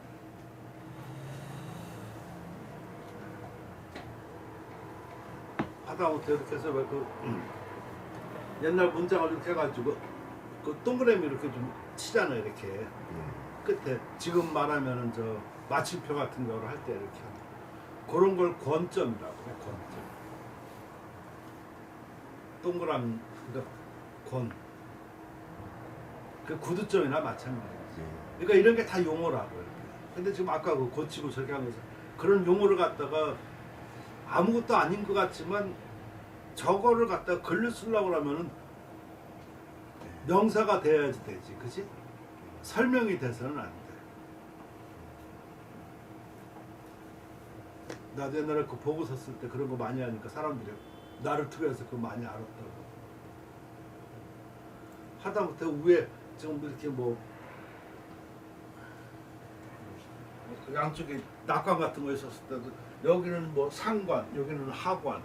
하다못해 이렇게 해서 옛날 문장을 이렇게 해가지고 그 동그라미 이렇게 좀 치잖아 이렇게 끝에 지금 말하면은 마침표 같은 거를 할 때 이렇게 하는 그런 걸 권점이라고 해. 권점. 동그라미 권. 그 구두점이나 마찬가지지. 그러니까 이런 게 다 용어라고 이렇게. 근데 지금 아까 그 고치고 저렇게 하면서 그런 용어를 갖다가 아무것도 아닌 것 같지만 저거를 갖다가 글로 쓰려고 하면은 명사가 돼야지 되지, 그지? 설명이 돼서는 안 돼. 나도 옛날에 그 보고서 쓸 때 그런 거 많이 하니까 사람들이 나를 투여해서 그거 많이 알았다고. 하다못해 위에 지금 이렇게 뭐 양쪽에 낙관 같은 거 있었을 때도 여기는 뭐 상관, 여기는 하관,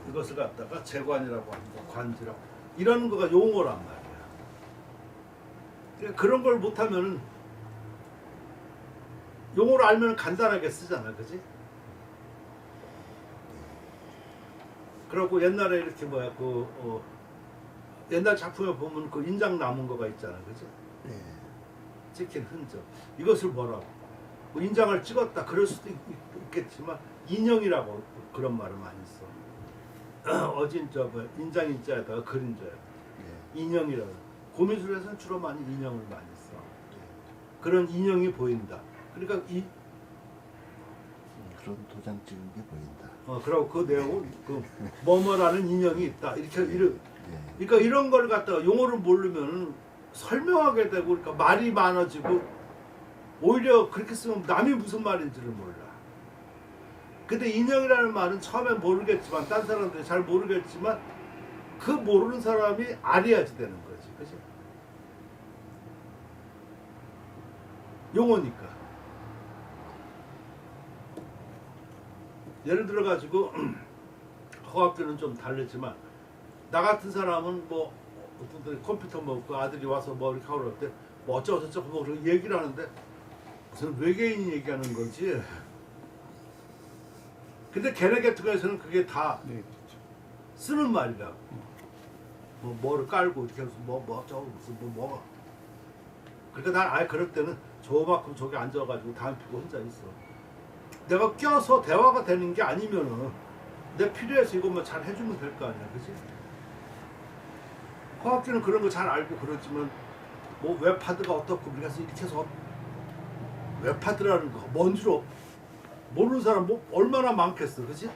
이것을 갖다가 재관이라고 합니다. 관지라고. 이런 거가 용어란 말이야. 그러니까 그런 걸 못하면 용어를 알면 간단하게 쓰잖아, 그지? 그리고 옛날에 이렇게 뭐야 옛날 작품에 보면 그 인장 남은 거가 있잖아, 그지? 네. 찍힌 흔적. 이것을 뭐라고? 뭐 인장을 찍었다 그럴 수도 있겠지만 인형이라고 그런 말을 많이 써. 어진자 뭐 인장인자에다가 그림자야. 네. 인형이라고. 고미술에서는 주로 많이 인형을 많이 써. 그런 인형이 보인다. 그러니까 그런 도장 찍은 게 보인다. 그리고 그 내용은 그 뭐뭐라는 인형이 있다. 이렇게 이런. 네. 그러니까 이런 걸 갖다가 용어를 모르면 설명하게 되고 그러니까 말이 많아지고 오히려 그렇게 쓰면 남이 무슨 말인지를 몰라. 근데 인형이라는 말은 처음에 모르겠지만 딴 사람들이 잘 모르겠지만 그 모르는 사람이 알아야지 되는 거지. 그치? 용어니까. 예를 들어 가지고 허학교는 좀 다르지만 나 같은 사람은 뭐 어떤 때 컴퓨터 뭐 그 아들이 와서 뭐 이렇게 하고 그럴 때 뭐 어쩌고 저쩌고 뭐 그렇게 얘기를 하는데 무슨 외계인이 얘기하는 거지. 근데 걔네 계통에서는 그게 다 네, 그렇죠. 쓰는 말이라고. 뭐 뭐를 깔고 이렇게 해서 뭐 저거 무슨 뭐가. 그러니까 난 아예 그럴 때는 저만큼 저기 앉아가지고 담배 피고 혼자 있어. 내가 껴서 대화가 되는 게 아니면은 내 필요해서 이것만 잘 해주면 될 거 아니야, 그지? 화학기는 그런 거 잘 알고 그러지만 뭐 웹하드가 어떻고 그래서 이렇게 해서 웹하드라는 거 뭔 줄 모르는 사람 뭐 얼마나 많겠어, 그지?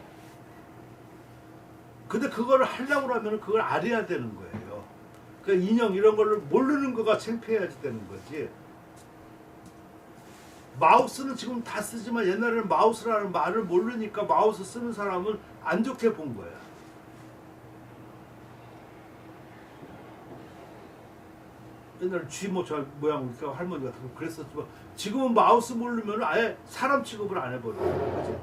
근데 그거를 하려고 하면 그걸 알아야 되는 거예요. 그 인형 이런 거를 모르는 거가 창피해야지 되는 거지. 마우스는 지금 다 쓰지만 옛날에는 마우스라는 말을 모르니까 마우스 쓰는 사람은 안 좋게 본 거야. 옛날에 쥐모자 모양 이렇게 할머니가 그랬었지만 지금은 마우스 모르면 아예 사람 취급을 안 해버려요. 그치?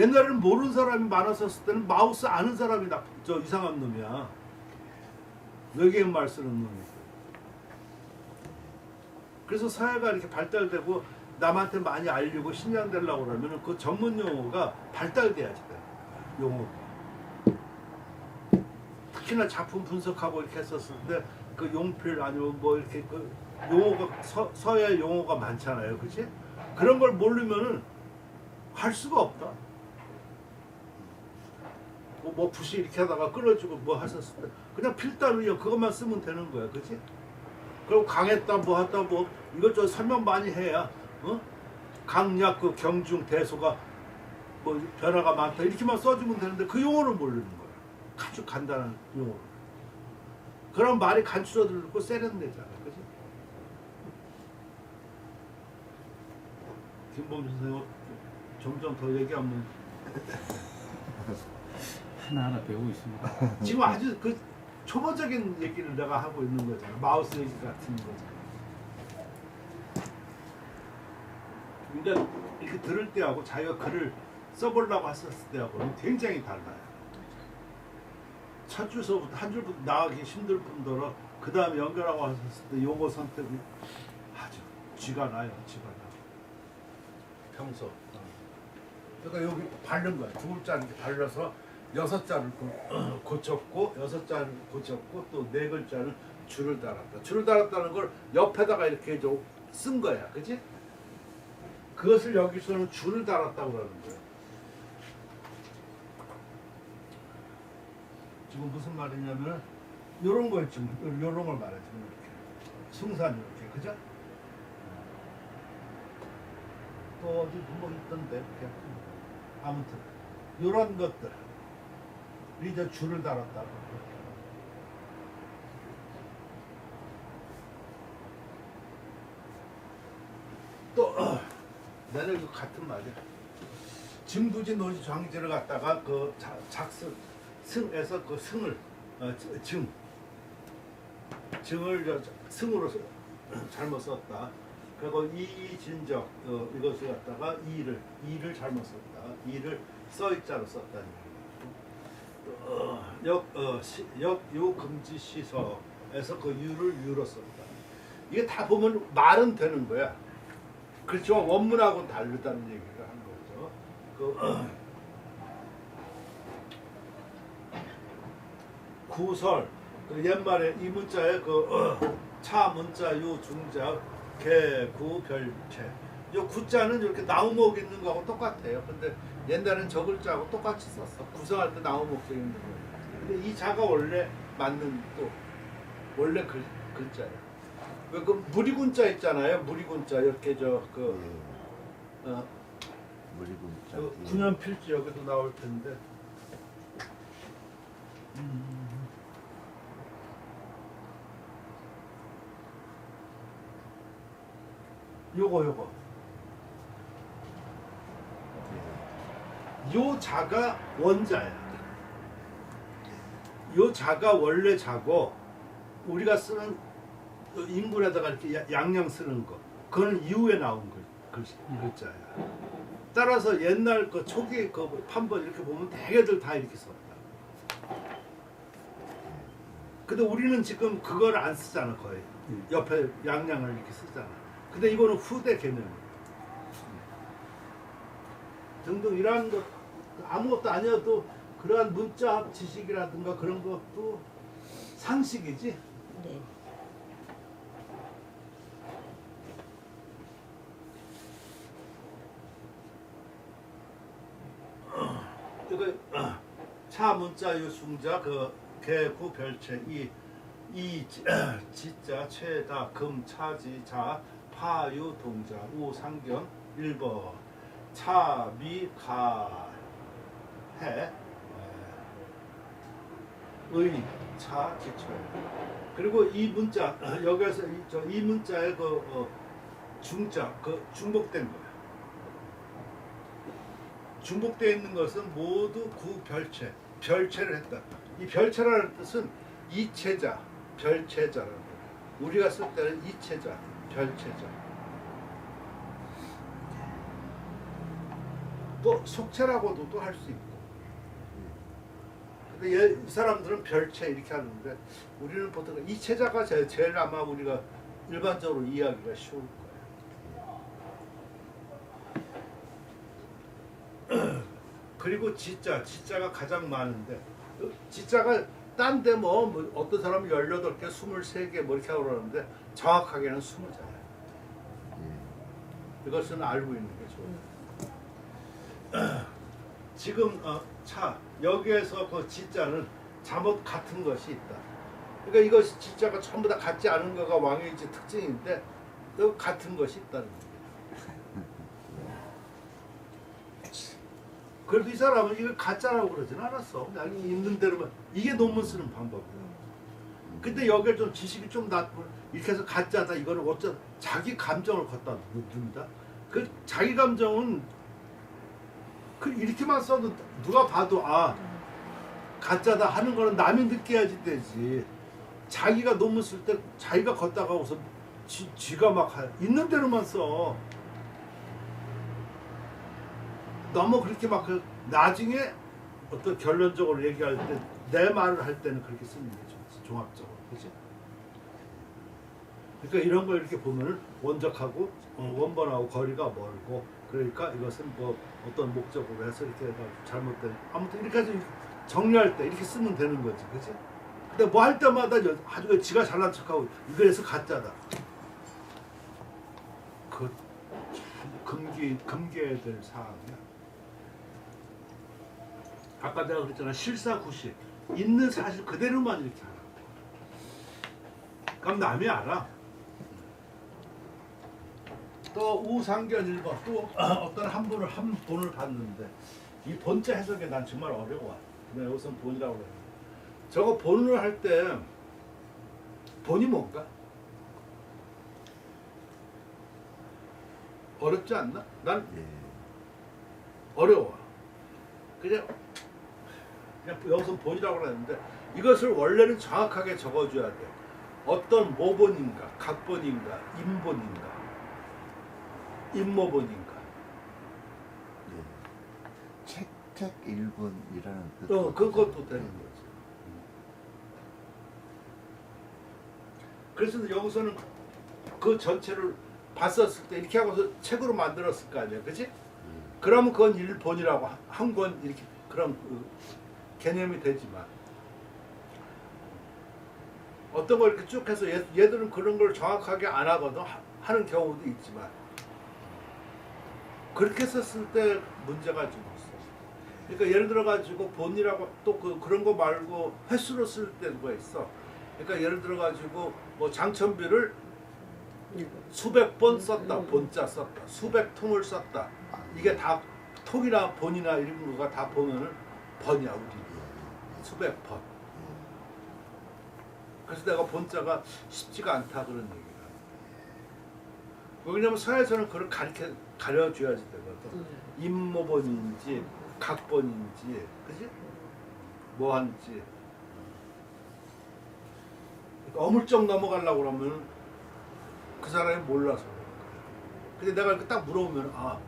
옛날에는 모르는 사람이 많았었을 때는 마우스 아는 사람이 저 이상한 놈이야. 외계인 말 쓰는 놈이. 그래서 사회가 이렇게 발달되고 남한테 많이 알리고 신장되려고 그러면 그 전문 용어가 발달돼야지 돼. 용어가. 특히나 작품 분석하고 이렇게 했었을 때 그 용필 아니면 뭐 이렇게 그 용어가 서예 용어가 많잖아요, 그렇지? 그런 걸 모르면은 할 수가 없다. 뭐 붓이 이렇게 하다가 끊어지고 뭐 하셨을 때 그냥 필담이요 그것만 쓰면 되는 거야, 그렇지? 그리고 강했다 뭐 하다 뭐 이것저것 설명 많이 해야 강약 그 경중 대소가 뭐 변화가 많다 이렇게만 써주면 되는데 그 용어를 모르는 거야. 아주 간단한 용어. 그럼 말이 간추려들고 세련되잖아, 그지? 김봉준 선생님 점점 더 얘기하면 하나하나 배우고 있습니다. 지금 아주 그 초보적인 얘기를 내가 하고 있는 거잖아. 마우스 얘기 같은 거잖아. 그러니까 이렇게 들을 때하고 자기가 글을 써보려고 했었을 때하고는 굉장히 달라요. 첫 줄서부터 한 줄부터 나가기 힘들 뿐더러 그 다음에 연결하고 왔을 때 용어 선택이 아주 쥐가 나요. 쥐가 나. 평소. 그러니까 여기 바른 거야. 두 글자 이렇게 발라서 여섯 자를 고쳤고 여섯 자를 고쳤고 또 네 글자는 줄을 달았다. 줄을 달았다는 걸 옆에다가 이렇게 쓴 거야, 그렇지? 그것을 여기서는 줄을 달았다고 그러는 거야. 지금 무슨 말이냐면 요런 거 있지, 요런 걸 말해 지금 이렇게 숭산 이렇게, 그죠? 또 어디 뭐 있던데 이렇게 아무튼 요런 것들 이제 줄을 달았다고. 또 나는 이거 같은 말이야. 진부지 노지 장지를 갖다가 그 작승 승에서 그 승을 증을 승으로 잘못 썼다. 그리고 이진적 이것을 갖다가 이를 잘못 썼다. 이를 써있자로 썼다는 얘기고 역요 금지 시서에서 그 유로 썼다. 이게 다 보면 말은 되는 거야. 그렇지만 원문하고는 다르다는 얘기를 하는 거죠. 구설 옛말에 이 문자에 차 문자 요 중자 개 구 별체 요 구자는 이렇게 나무목 있는 거하고 똑같아요. 근데 옛날엔 저 글자하고 똑같이 썼어. 구성할 때 나무목 써 있는 거예요. 근데 이 자가 원래 맞는 또 원래 글자예요. 그 무리군자 있잖아요. 무리군자 이렇게 무리군자. 군연필지 여기도 나올 텐데. 요거 요 자가 원자야. 요 자가 원래 자고 우리가 쓰는 인군에다가 이렇게 양양 쓰는 거 그거는 이후에 나온 글자야. 따라서 옛날 그 초기 그 판본 이렇게 보면 대개들 다 이렇게 썼다. 근데 우리는 지금 그걸 안 쓰잖아. 거의 옆에 양양을 이렇게 쓰잖아. 근데 이거는 후대 개념이야. 등등 이러한 것 아무것도 아니어도 그러한 문자 지식이라든가 그런 것도 상식이지. 네. 이거 차 문자 요 숭자 개구 별체 이 지자 최다 금 차지 자 파유 동자 우 상경 1번 차미 가해 의 차 기초에 그리고 이 문자 여기서 이 문자의 중자 중복된 거야. 중복되어 있는 것은 모두 구별체 별체를 했다. 이 별체라는 뜻은 이체자 별체자라는 거야. 우리가 쓸 때는 이체자 별체자. 또 속체라고도 또 할 수 있고. 근데 이 사람들은 별체 이렇게 하는데 우리는 보통 이체자가 제일 아마 우리가 일반적으로 이해하기가 쉬울 거예요. 그리고 지자가 가장 많은데 지자가 딴 데 뭐 어떤 사람은 18개, 23개 뭐 이렇게 하고 그러는데 정확하게는 20자예요. 이것은 알고 있는 게 좋아요. 지금 여기에서 그 지자는 잠옷 같은 것이 있다. 그러니까 이것이 지자가 전부 다 같지 않은 거가 왕의지 특징인데 또 같은 것이 있다는 거예요. 그래도 이 사람은 이걸 가짜라고 그러진 않았어. 그냥 있는 대로만 이게 논문 쓰는 방법이야. 근데 여기에 좀 지식이 좀 낮고 이렇게 해서 가짜다 이거는 어쩌 자기 감정을 갖다 둔다. 그 자기 감정은 이렇게만 써도 누가 봐도 가짜다 하는 거는 남이 느껴야지 되지. 자기가 논문 쓸 때 자기가 걷다가 와서 지가 막 있는 대로만 써. 너무 그렇게 막 나중에 어떤 결론적으로 얘기할 때 내 말을 할 때는 그렇게 쓰는 게 좋지. 종합적으로. 그치? 그러니까 이런 걸 이렇게 보면은 원적하고 원본하고 거리가 멀고 그러니까 이것은 뭐 어떤 목적으로 해서 이렇게 잘못된 아무튼 이렇게 해서 정리할 때 이렇게 쓰면 되는 거지. 그치? 근데 뭐 할 때마다 아주 지가 잘난 척하고 이거에서 가짜다. 그 금기해야 될 사항이야. 아까 내가 그랬잖아. 실사구시 있는 사실 그대로만 이렇게 하라고. 그럼 남이 알아. 또 우상견 1번 또 어떤 한 본을 봤는데 이 본자 해석이 난 정말 어려워. 그냥 여기서 본이라고 그래. 저거 본을 할 때 본이 뭔가? 어렵지 않나? 난 예. 어려워. 그냥 여기서 본이라고 그랬는데 이것을 원래는 정확하게 적어줘야 돼. 어떤 모본인가, 각본인가, 인본인가, 인모본인가. 예. 책 1번이라는 그것도 되는 거지. 그래서 여기서는 그 전체를 봤었을 때 이렇게 하고서 책으로 만들었을 거 아니야, 그렇지? 그러면 그건 일본이라고 한 권 이렇게 그런 그 개념이 되지만 어떤 걸 이렇게 쭉 해서 얘들은 그런 걸 정확하게 안 하거든 하는 경우도 있지만 그렇게 썼을 때 문제가 좀 있어. 그러니까 예를 들어 가지고 본이라고 또 그런 거 말고 횟수로 쓸 때가 있어. 그러니까 예를 들어 가지고 뭐 장천비를 수백 번 썼다, 본자 썼다, 수백 통을 썼다. 이게 다 통이나 본이나 이런 거가 다 보면은 번이야 우리 수백 번. 그래서 내가 본자가 쉽지가 않다 그런 얘기가. 왜냐면 서에서는 그걸 가려줘야지 되거든. 임모본인지 각본인지, 그지? 뭐한지. 그러니까 어물쩍 넘어가려고 그러면 그 사람이 몰라서. 근데 내가 이렇게 딱 물어보면 아.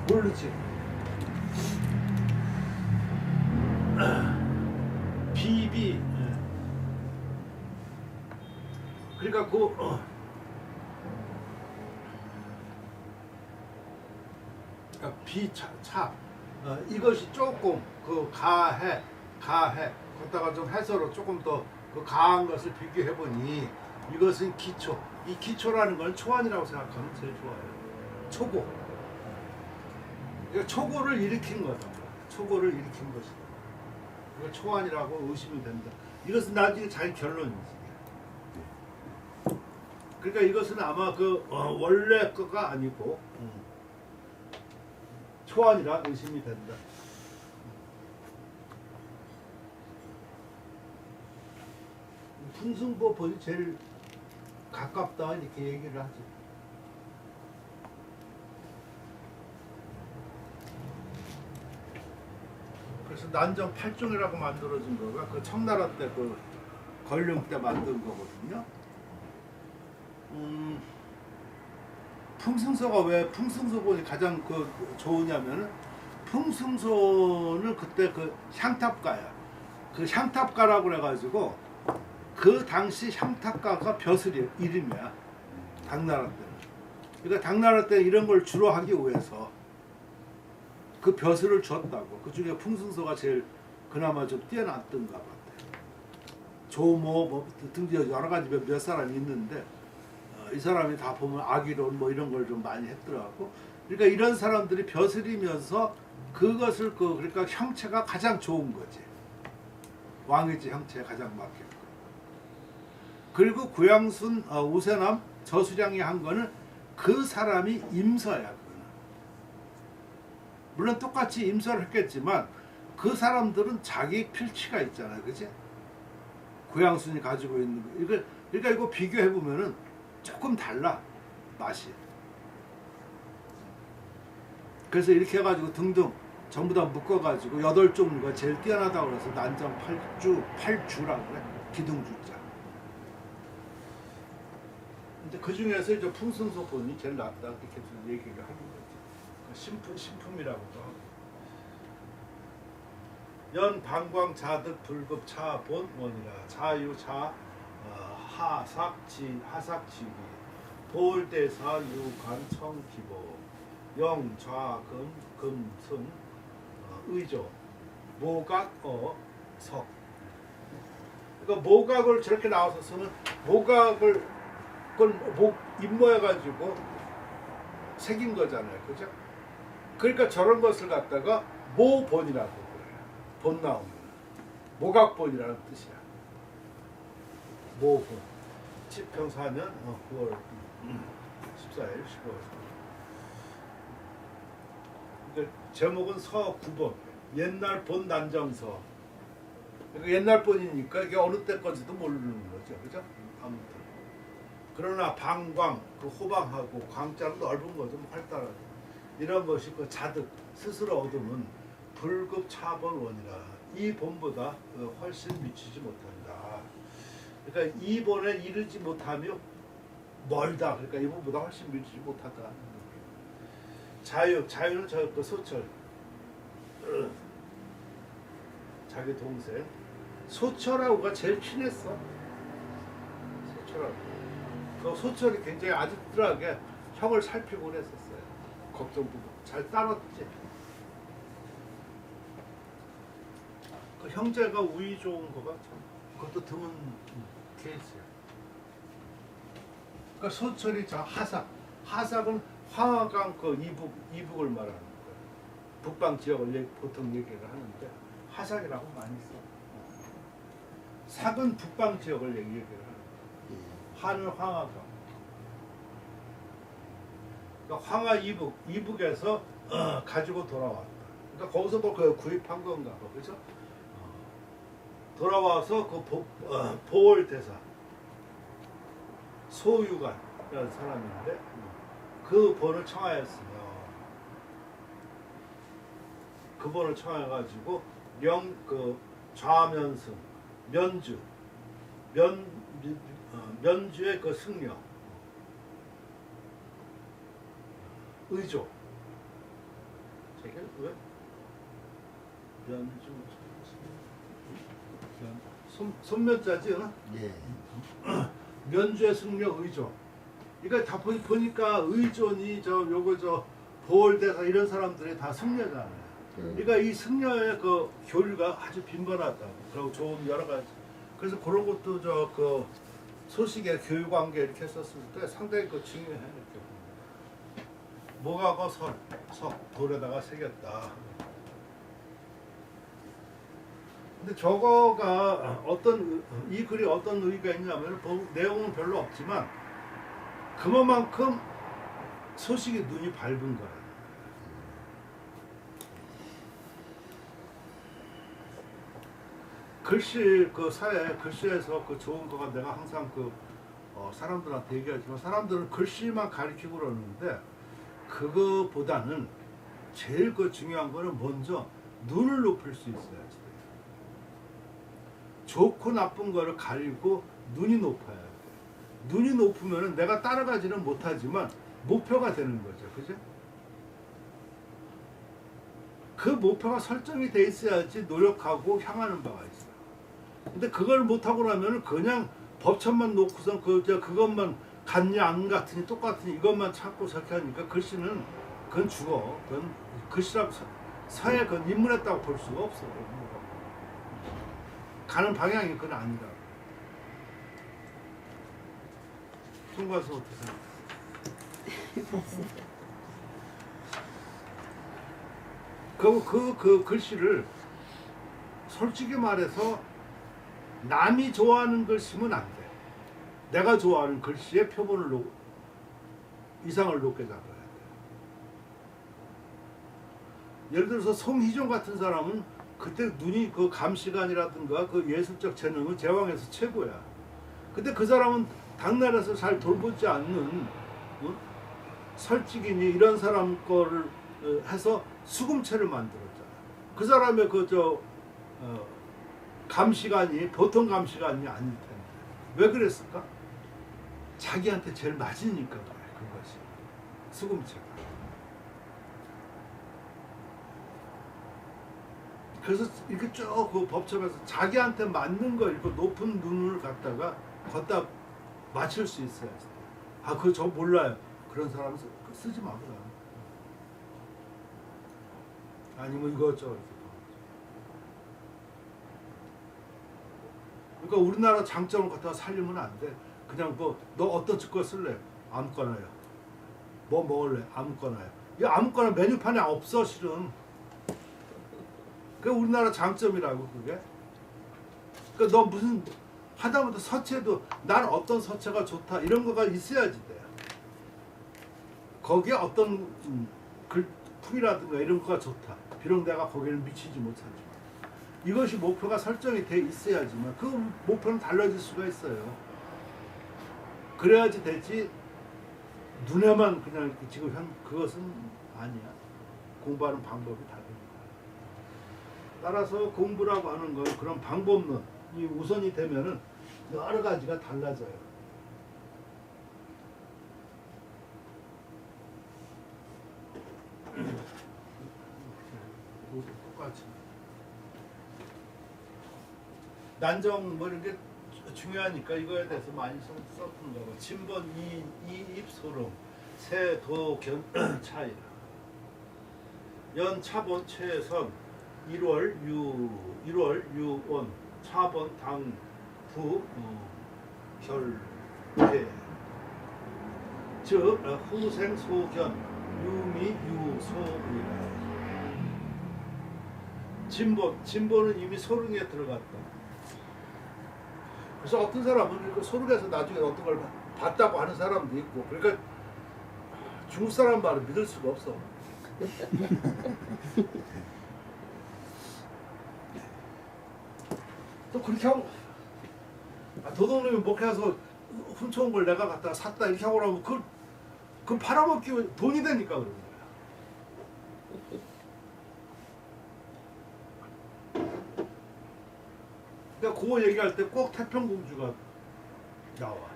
모르지. 비비. 그러니까 그러니까 비차 이것이 조금 가해 거기다가 좀 해서로 조금 더 그 가한 것을 비교해 보니 이것은 기초. 이 기초라는 건 초안이라고 생각하면 제일 좋아요. 초고. 초고를 일으킨 거다. 초고를 일으킨 것이다. 이거 초안이라고 의심이 된다. 이것은 나중에 자기 결론이지. 그러니까 이것은 아마 원래 거가 아니고 초안이라 의심이 된다. 풍승보본이 제일 가깝다 이렇게 얘기를 하지. 그래서 난정 8종이라고 만들어진 거가 그 청나라 때 그 걸륭 때 만든 거거든요. 풍승소가 왜 풍승소본이 가장 좋으냐면은 풍승소는 그때 그 향탑가야. 그 향탑가라고 그래가지고 그 당시 향탑가가 벼슬이 이름이야. 당나라 때는. 그러니까 당나라 때 이런 걸 주로 하기 위해서 그 벼슬을 줬다고. 그 중에 풍승소가 제일 그나마 좀 뛰어났던가 봐. 조모 등등 여러 가지 몇 사람이 있는데 이 사람이 다 보면 악의론 뭐 이런 걸 좀 많이 했더라고. 그러니까 이런 사람들이 벼슬이면서 그것을 그러니까 형체가 가장 좋은 거지. 왕의지 형체에 가장 맞게끔. 그리고 구양순 우세남 저수량이 한 거는 그 사람이 임서야. 그거는. 물론 똑같이 임서를 했겠지만 그 사람들은 자기 필치가 있잖아요, 그치? 구양순이 가지고 있는 거. 그러니까 이거 비교해 보면은 조금 달라 맛이. 그래서 이렇게 해가지고 등등 전부 다 묶어가지고 8종류가 제일 뛰어나다고 그래서 난정 8주라고 그래. 기둥주자. 근데 그 중에서 이제 풍승소본이 제일 낫다 이렇게 얘기를 하는 거지. 신품이라고도 하고. 연 방광 자득 불급 차본 원이라 자유 자 하삭지기 볼대사 유관청 기보 영좌금 금승 의조 모각 석. 그러니까 모각을 저렇게 나와서 쓰면 모각을 그걸 입모해가지고 새긴 거잖아요, 그죠? 그러니까 저런 것을 갖다가 모본이라고 그래요. 본 나오면 모각본이라는 뜻이야. 모본. 7평4년 9월 14일 15일. 그러니까 제목은 서9본. 옛날 본 난정서. 그러니까 옛날 본이니까 이게 어느 때 건지도 모르는 거죠, 그죠? 아무튼 그러나 방광, 그 호방하고 광자는 넓은 거죠. 활달하죠. 이런 것이 그 자득 스스로 얻으면 불급 차본원이라 이 본보다 훨씬 미치지 못한다. 그러니까 이 본에 이르지 못하며 멀다. 그러니까 이 본보다 훨씬 미치지 못하다. 자유는 그 소철. 자기 동생 소철하고가 제일 친했어. 소철하고. 그 소철이 굉장히 아득하게 형을 살피고 그랬었어요. 걱정도 잘 따랐지. 그 형제가 우위 좋은 거가 참 그것도 드문 케이스야. 그러니까 소철이 저 하삭은 황하강 그 이북을 말하는 거예요. 북방 지역을 보통 얘기를 하는데 하삭이라고 많이 써. 삭은 북방 지역을 얘기를 하는 거예요. 하는 황하강. 그러니까 황하 이북에서 가지고 돌아왔다. 그러니까 거기서 뭐 그 구입한 건가 봐, 그죠? 돌아와서 그 보월 대사 소유관이라는 사람인데 그 본을 청하였으며 그 본을 청하여가지고 그 좌면승 면주의 그 승려 의조 저게 왜 면주 손면자지, 어? 예. 면주의 승려 의조. 이거 다 보니까 의존이 저 보월대사 이런 사람들이 다 승려잖아요. 그러니까 이 승려의 그 교류가 아주 빈번하다. 그리고 좋은 여러 가지. 그래서 그런 것도 그 소식의 교육 관계 이렇게 썼을 때 상당히 그 중요해 이렇게. 뭐가 석 돌에다가 새겼다. 근데 저거가 이 글이 어떤 의미가 있냐면 내용은 별로 없지만 그만큼 소식이 눈이 밝은 거야. 글씨 그 사회 글씨에서 그 좋은 거가 내가 항상 사람들한테 얘기하지만 사람들은 글씨만 가리키고 그러는데 그거보다는 제일 중요한 거는 먼저 눈을 높일 수 있어야지. 좋고 나쁜 거를 가리고 눈이 높아야 돼. 눈이 높으면 내가 따라가지는 못하지만 목표가 되는 거죠. 그죠? 그 목표가 설정이 돼 있어야지 노력하고 향하는 바가 있어요. 근데 그걸 못하고 나면 그냥 법천만 놓고선 그것만 같니 안 같으니 똑같으니 이것만 찾고 저렇게 하니까 글씨는 그건 죽어. 그건 글씨라고 사회 그 인물했다고 볼 수가 없어. 가는 방향이 그건 아니다. 송가수 어떻게 생각해? 그 글씨를 솔직히 말해서 남이 좋아하는 글씨면 안 돼. 내가 좋아하는 글씨의 표본을 이상을 높게 잡아야 돼. 예를 들어서 송희종 같은 사람은 그때 눈이 그 감시관이라든가 그 예술적 재능은 제왕에서 최고야. 근데 그 사람은 당나라에서 잘 돌보지 않는 설직인이 이런 사람 거를 해서 수금체를 만들었잖아. 그 사람의 감시관이 보통 감시관이 아닐 텐데 왜 그랬을까? 자기한테 제일 맞으니까 그래. 그것이 수금체가. 그래서 이렇게 쭉 그 법첩에서 자기한테 맞는 거 이렇게 높은 눈을 갖다가 걷다 맞출 수 있어야지. 아, 그거 저 몰라요. 그런 사람은 쓰지 마. 아니면 이것저것. 그러니까 우리나라 장점을 갖다가 살리면 안 돼. 그냥 너 어떤 거 쓸래? 아무거나요. 뭐 먹을래? 아무거나요. 이 아무거나 메뉴판에 없어 실은. 그게 우리나라 장점이라고 그게. 그러니까 너 무슨 하다못해 서체도 난 어떤 서체가 좋다 이런 거가 있어야지 돼. 거기에 어떤 글풍이라든가 이런 거가 좋다. 비록 내가 거기는 미치지 못하지만 이것이 목표가 설정이 돼 있어야지만 그 목표는 달라질 수가 있어요. 그래야지 되지. 눈에만 그냥 이렇게 지금 그것은 아니야. 공부하는 방법이 다른 거야. 따라서 공부라고 하는 건 그런 방법론이 우선이 되면은 여러 가지가 달라져요. 똑같이 난정 뭐 이런 게 중요하니까 이거에 대해서 많이 썼던 거고 진번 이입소름 세도견 차이라 연 차번 최선 1월 유원 차번 당부 결계 즉 후생 소견 유미 유소이라 진보는 이미 소릉에 들어갔다. 그래서 어떤 사람은 그 소릉에서 나중에 어떤 걸 봤다고 하는 사람도 있고 그러니까 중국 사람 말을 믿을 수가 없어. 또 그렇게 하고 도둑놈이 목해서 훔쳐온 걸 내가 갖다가 샀다 이렇게 하고 나면 그건 팔아먹기 돈이 되니까 그러는 거야. 그러니까 그거 얘기할 때 꼭 태평공주가 나와.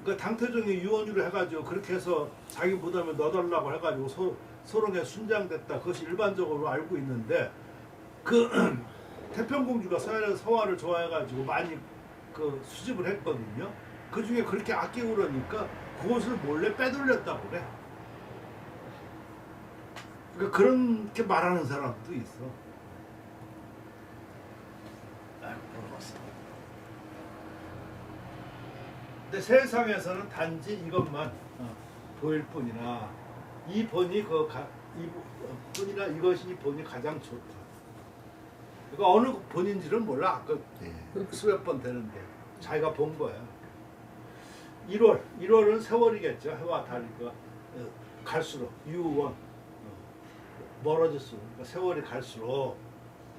그러니까 당태종이 유언유를 해가지고 그렇게 해서 자기 무덤에 넣어달라고 해가지고 소롱에 순장됐다. 그것이 일반적으로 알고 있는데 그 태평공주가 서화를 좋아해가지고 많이 그 수집을 했거든요. 그 중에 그렇게 아끼고 그러니까 그것을 몰래 빼돌렸다고 그래. 그러니까 그렇게 말하는 사람도 있어. 근데 세상에서는 단지 이것만 보일 뿐이나 이 본이 뿐이나 이것이 이 본이 가장 좋다. 그러니까 어느 본인지는 몰라. 아까 수백 번 되는데 자기가 본 거야. 1월은 세월이겠죠. 해와 달이가 갈수록 유원 멀어질수록 그러니까 세월이 갈수록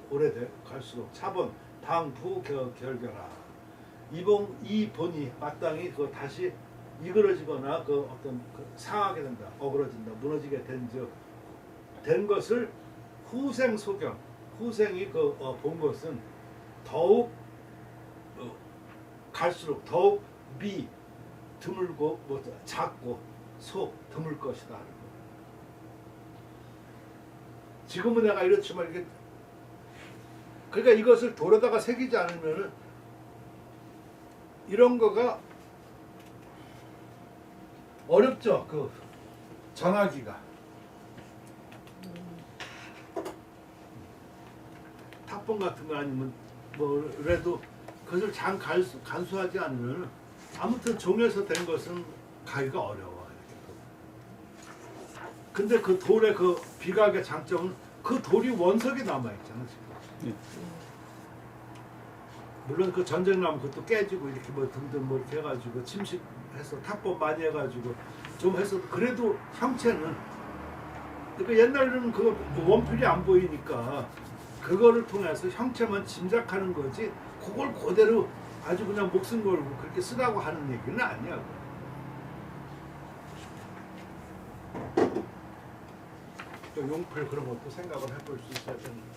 오래돼 갈수록 차번 당부 결결하 이 본이 마땅히 그 다시 이그러지거나 그 어떤 상하게 된다, 어그러진다, 무너지게 된 것을 후생 소견, 후생이 본 것은 더욱 갈수록 더욱 드물고 작고 드물 것이다. 지금은 내가 이렇지만 이게 그러니까 이것을 돌에다가 새기지 않으면은 이런 거가 어렵죠. 그 전하기가 탑본 같은 거 아니면 뭐래도 그것을 장 간수하지 않으면 아무튼 종에서 된 것은 가기가 어려워. 근데 그 돌의 그 비각의 장점은 그 돌이 원석이 남아 있잖아 지금. 물론 그 전쟁 나면 그것도 깨지고 이렇게 뭐 등등 뭐 이렇게 해가지고 침식해서 탑법 많이 해가지고 좀 해서 그래도 형체는 그러니까 옛날에는 그 원필이 안 보이니까 그거를 통해서 형체만 짐작하는 거지 그걸 그대로 아주 그냥 목숨 걸고 그렇게 쓰라고 하는 얘기는 아니야. 또 용필 그런 것도 생각을 해볼 수 있어야 됩니다.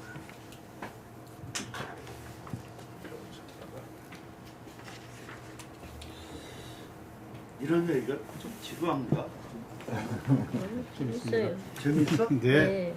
이런 얘기가 좀 지루한가? 재밌어요. 재밌어? 네. 네.